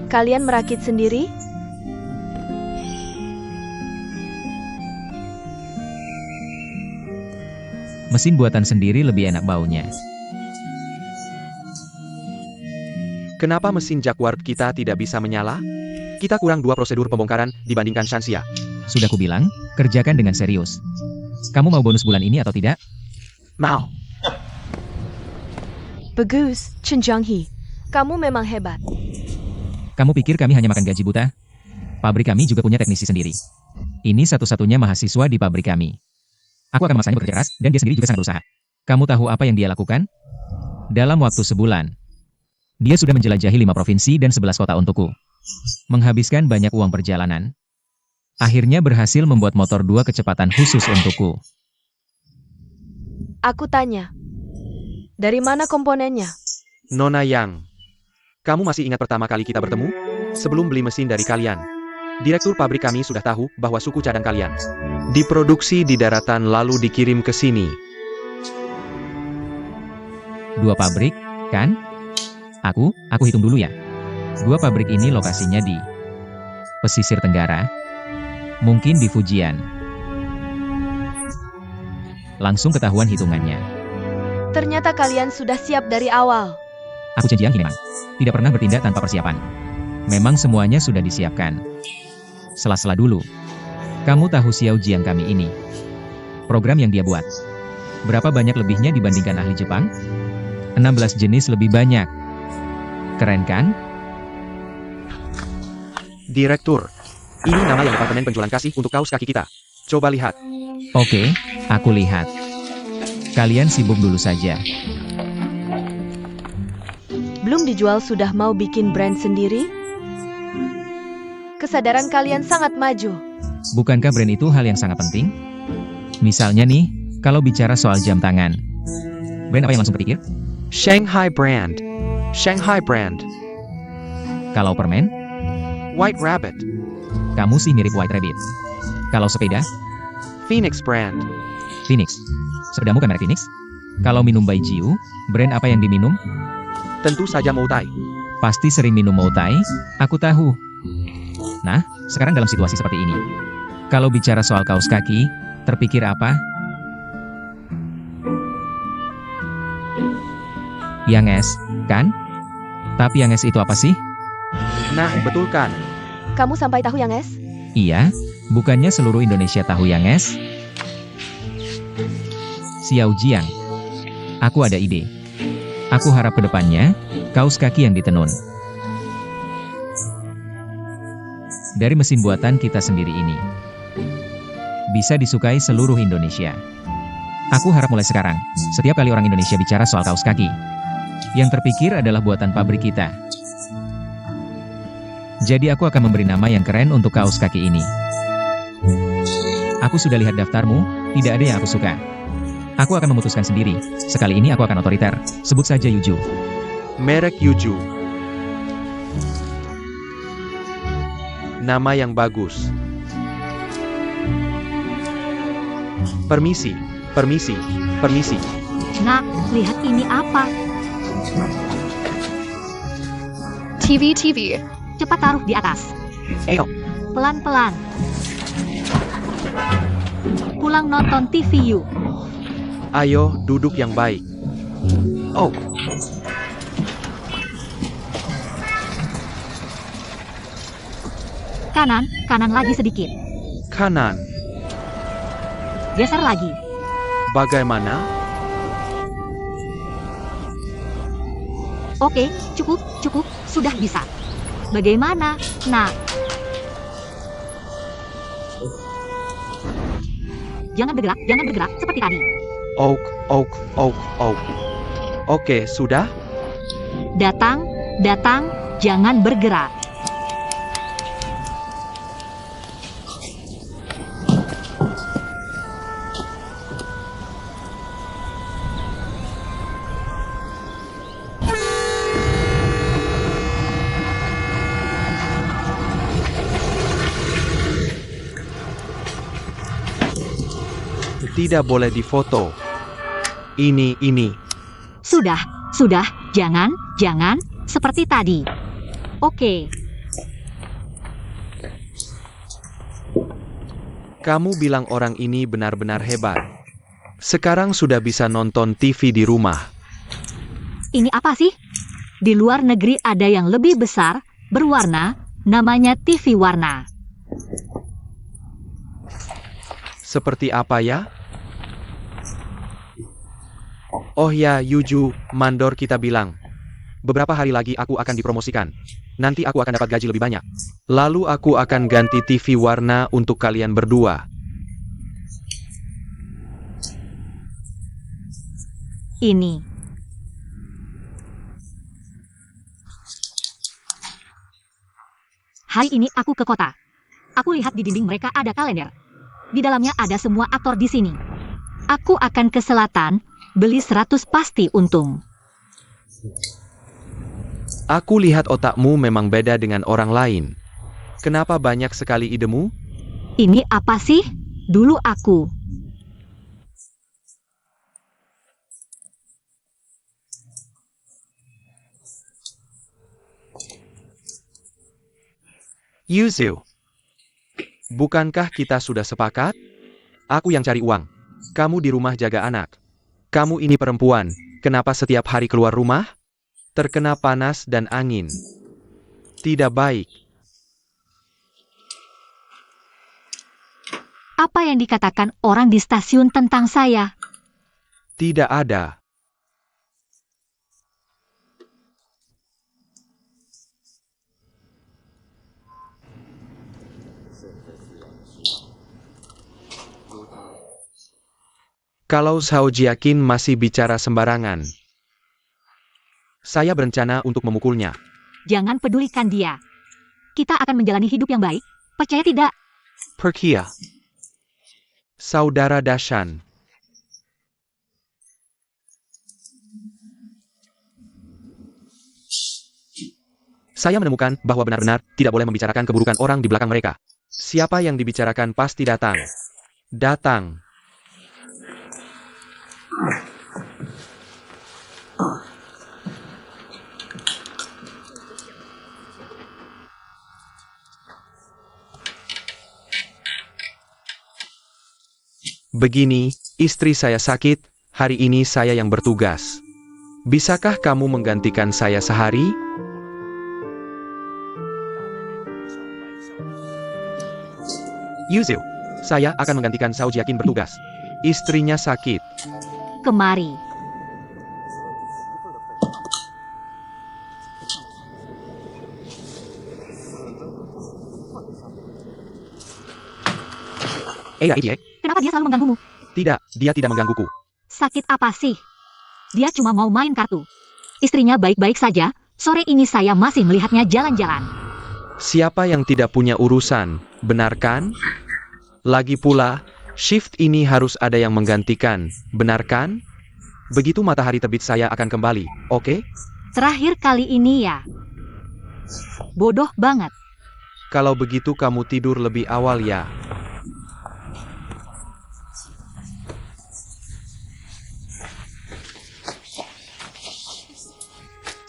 Kalian merakit sendiri? Mesin buatan sendiri lebih enak baunya. Kenapa mesin Jacquard kita tidak bisa menyala? Kita kurang 2 prosedur pembongkaran dibandingkan Shanxia. Sudah kubilang, kerjakan dengan serius. Kamu mau bonus bulan ini atau tidak? Mau. Bagus, Chen Jianghe. Kamu memang hebat. Kamu pikir kami hanya makan gaji buta? Pabrik kami juga punya teknisi sendiri. Ini satu-satunya mahasiswa di pabrik kami. Aku akan memaksanya bekerja keras, dan dia sendiri juga sangat berusaha. Kamu tahu apa yang dia lakukan? Dalam waktu sebulan, dia sudah menjelajahi 5 provinsi dan 11 kota untukku. Menghabiskan banyak uang perjalanan. Akhirnya berhasil membuat motor 2 kecepatan khusus untukku. Aku tanya, dari mana komponennya? Nona Yang, kamu masih ingat pertama kali kita bertemu? Sebelum beli mesin dari kalian, direktur pabrik kami sudah tahu bahwa suku cadang kalian diproduksi di daratan lalu dikirim ke sini. 2 pabrik, kan? Aku hitung dulu ya. 2 pabrik ini lokasinya di pesisir tenggara, mungkin di Fujian. Langsung ketahuan hitungannya. Ternyata kalian sudah siap dari awal. Aku Chen Jiang memang tidak pernah bertindak tanpa persiapan. Memang semuanya sudah disiapkan. Sela-sela dulu. Kamu tahu Xiao Jiang kami ini? Program yang dia buat. Berapa banyak lebihnya dibandingkan ahli Jepang? 16 jenis lebih banyak. Keren kan? Direktur, ini nama yang departemen penjualan kasih untuk kaos kaki kita. Coba lihat. Oke, aku lihat. Kalian sibuk dulu saja. Belum dijual sudah mau bikin brand sendiri? Kesadaran kalian sangat maju. Bukankah brand itu hal yang sangat penting? Misalnya nih, kalau bicara soal jam tangan. Brand apa yang langsung kepikir? Shanghai brand. Shanghai brand. Kalau permen, White Rabbit. kamu sih mirip White Rabbit. Kalau sepeda, Phoenix brand. Phoenix. Sepedamu kan merek Phoenix? Kalau minum Baijiu, brand apa yang diminum? Tentu saja Moutai. Pasti sering minum Moutai, aku tahu. Nah, sekarang dalam situasi seperti ini. Kalau bicara soal kaos kaki, terpikir apa? Yang S, kan? Tapi yang S itu apa sih? Nah, betul kan? Kamu sampai tahu yang es? Iya, bukannya seluruh Indonesia tahu yang S? Xiao Jiang. Aku ada ide. Aku harap ke depannya, kaos kaki yang ditenun. Dari mesin buatan kita sendiri ini. Bisa disukai seluruh Indonesia. Aku harap mulai sekarang, setiap kali orang Indonesia bicara soal kaos kaki, yang terpikir adalah buatan pabrik kita. Jadi aku akan memberi nama yang keren untuk kaos kaki ini. Aku sudah lihat daftarmu, tidak ada yang aku suka. Aku akan memutuskan sendiri. Sekali ini aku akan otoriter. Sebut saja Yuju. Merek Yuju. Nama yang bagus. Permisi, permisi, permisi. Nak, lihat ini apa? TV. Cepat taruh di atas. Ayo, Pelan-pelan. Pulang nonton TV yuk. ayo duduk yang baik. Oh, Kanan lagi sedikit. kanan. Geser lagi. Bagaimana? Oke, cukup, sudah bisa. Bagaimana, nak? Jangan bergerak, seperti tadi. Oak. Oke, sudah? Datang, jangan bergerak. Tidak boleh difoto. Ini. Sudah, jangan, seperti tadi. Oke, Kamu bilang orang ini benar-benar hebat. Sekarang sudah bisa nonton TV di rumah. ini apa sih? Di luar negeri ada yang lebih besar, berwarna, namanya TV warna. Seperti apa ya? Oh ya, Yuju, mandor kita bilang. Beberapa hari lagi aku akan dipromosikan. Nanti aku akan dapat gaji lebih banyak. Lalu aku akan ganti TV warna untuk kalian berdua. Ini. Hari ini aku ke kota. Aku lihat di dinding mereka ada kalender. Di dalamnya ada semua aktor di sini. Aku akan ke selatan, beli 100 pasti untung. Aku lihat otakmu memang beda dengan orang lain. Kenapa banyak sekali idemu? Ini apa sih? Dulu aku. Yuzu, bukankah kita sudah sepakat? Aku yang cari uang. Kamu di rumah jaga anak. Kamu ini perempuan, kenapa setiap hari keluar rumah? Terkena panas dan angin. Tidak baik. Apa yang dikatakan orang di stasiun tentang saya? Tidak ada. Kalau Xiao Jiaqin masih bicara sembarangan, saya berencana untuk memukulnya. Jangan pedulikan dia. Kita akan menjalani hidup yang baik, percaya tidak? Perkia. Saudara Dashan. Saya menemukan bahwa benar-benar tidak boleh membicarakan keburukan orang di belakang mereka. Siapa yang dibicarakan pasti datang. Datang. Begini, istri saya sakit, hari ini saya yang bertugas. Bisakah kamu menggantikan saya sehari? Yuzu, saya akan menggantikan Xiao Jiaqin bertugas. Istrinya sakit. Kemari. Ijek, Kenapa dia selalu mengganggumu? tidak, dia tidak menggangguku. Sakit apa sih? Dia cuma mau main kartu. Istrinya baik-baik saja, sore ini saya masih melihatnya jalan-jalan. Siapa yang tidak punya urusan, benar kan? Lagi pula, shift ini harus ada yang menggantikan, benar kan? Begitu matahari terbit saya akan kembali, oke? Terakhir kali ini ya. Bodoh banget. Kalau begitu kamu tidur lebih awal ya.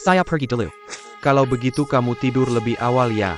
Saya pergi dulu. Kalau begitu kamu tidur lebih awal ya.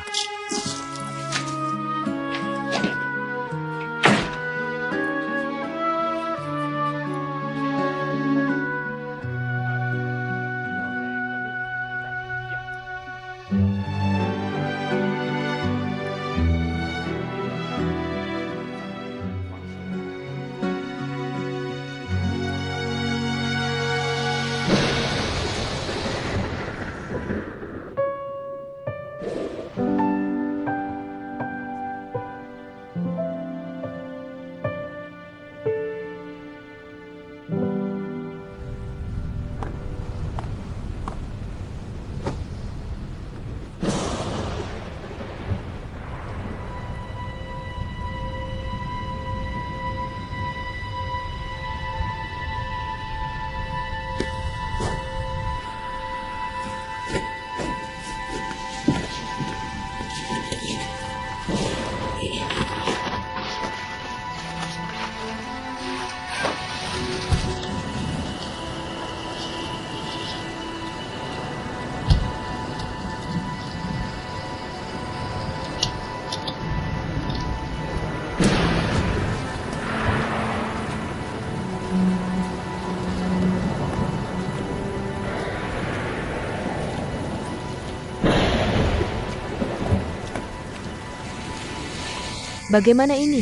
Bagaimana ini?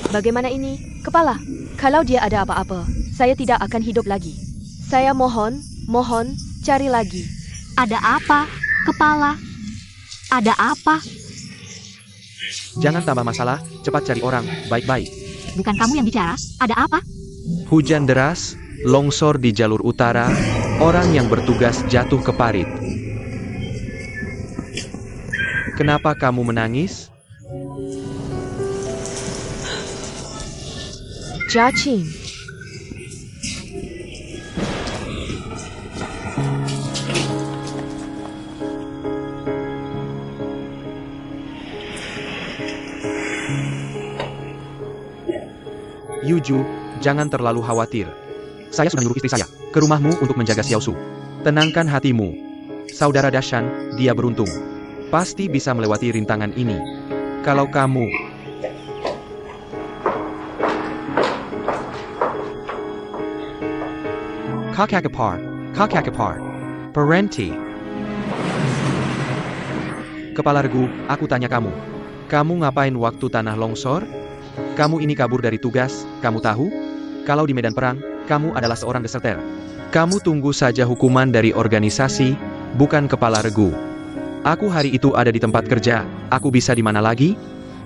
Bagaimana ini, kepala? Kalau dia ada apa-apa, saya tidak akan hidup lagi. Saya mohon, cari lagi. Ada apa, kepala? Ada apa? Jangan tambah masalah, cepat cari orang, baik-baik. Bukan kamu yang bicara, ada apa? Hujan deras, longsor di jalur utara, orang yang bertugas jatuh ke parit. Kenapa kamu menangis? Jiaqin. Yuju, jangan terlalu khawatir. Saya sudah menyuruh istri saya. ke rumahmu untuk menjaga Xiaosu. Tenangkan hatimu. Saudara Dashan, dia beruntung. Pasti bisa melewati rintangan ini. Kalau kamu... Kakakapar. Berhenti. Kepala regu, aku tanya kamu. Kamu ngapain waktu tanah longsor? Kamu ini kabur dari tugas, kamu tahu? Kalau di medan perang, kamu adalah seorang deserter. Kamu tunggu saja hukuman dari organisasi, bukan kepala regu. Aku hari itu ada di tempat kerja, aku bisa di mana lagi?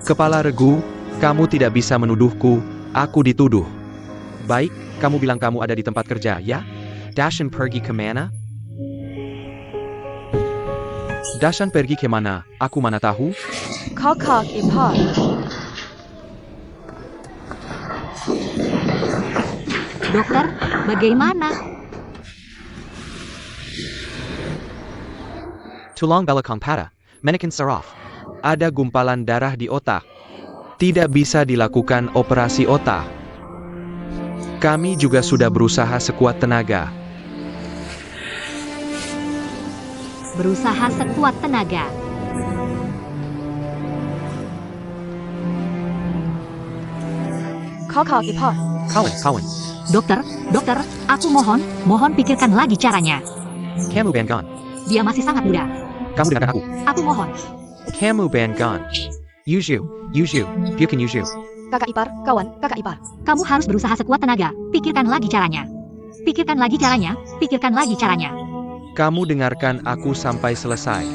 Kepala regu, kamu tidak bisa menuduhku, aku dituduh. Baik, kamu bilang kamu ada di tempat kerja, ya? Dashan pergi kemana? Dashan pergi kemana? Aku mana tahu? Kakakipar. Dokter, bagaimana? Tulang belakang patah, menekan saraf. Ada gumpalan darah di otak. Tidak bisa dilakukan operasi otak. Kami juga sudah berusaha sekuat tenaga. Berusaha sekuat tenaga. Kakakipar. Kawan. Dokter, aku mohon pikirkan lagi caranya. Kamu Bangon. Dia masih sangat muda. Kamu dengarkan aku. Aku mohon. Kamu Bangon. Yuzhu. Bukan Yuzhu. Kakakipar, kawan, kakakipar. Kamu harus berusaha sekuat tenaga. Pikirkan lagi caranya. Kamu dengarkan aku sampai selesai.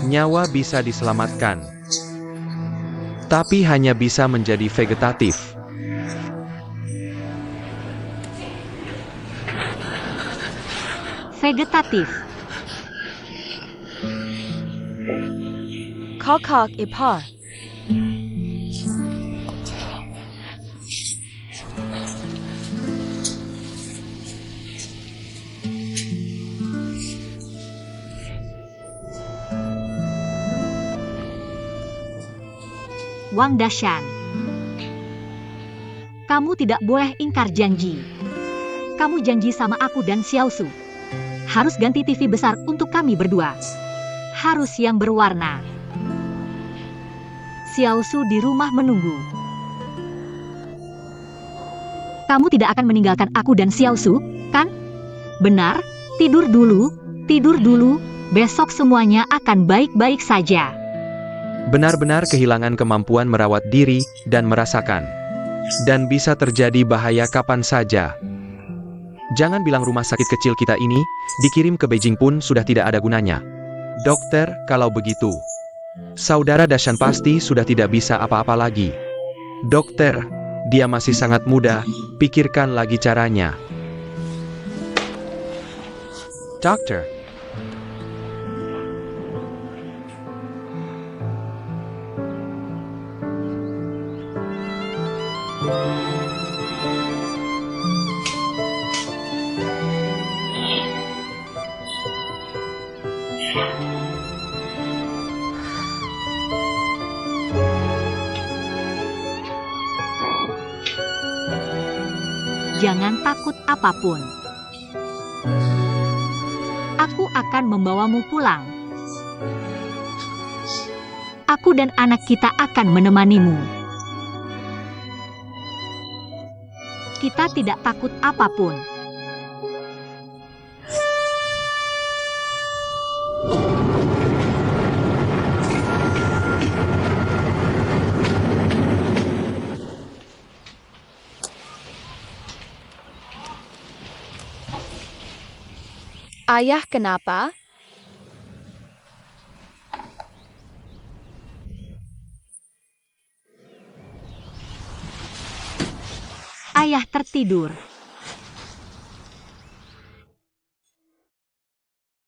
Nyawa bisa diselamatkan. Tapi hanya bisa menjadi vegetatif. Vegetatif. Kakakipar. Wang Dashan. Kamu tidak boleh ingkar janji. Kamu janji sama aku dan Xiaosu. Harus ganti TV besar untuk kami berdua. Harus yang berwarna. Xiaosu di rumah menunggu. Kamu tidak akan meninggalkan aku dan Xiaosu, kan? Benar, tidur dulu. Besok semuanya akan baik-baik saja. Benar-benar kehilangan kemampuan merawat diri dan merasakan. Dan bisa terjadi bahaya kapan saja. Jangan bilang rumah sakit kecil kita ini, dikirim ke Beijing pun sudah tidak ada gunanya. Dokter, kalau begitu, saudara Dashan pasti sudah tidak bisa apa-apa lagi. Dokter, dia masih sangat muda, pikirkan lagi caranya. Dokter. Jangan takut apapun. Aku akan membawamu pulang. Aku dan anak kita akan menemanimu. Kita tidak takut apapun. Ayah kenapa? Ayah tertidur.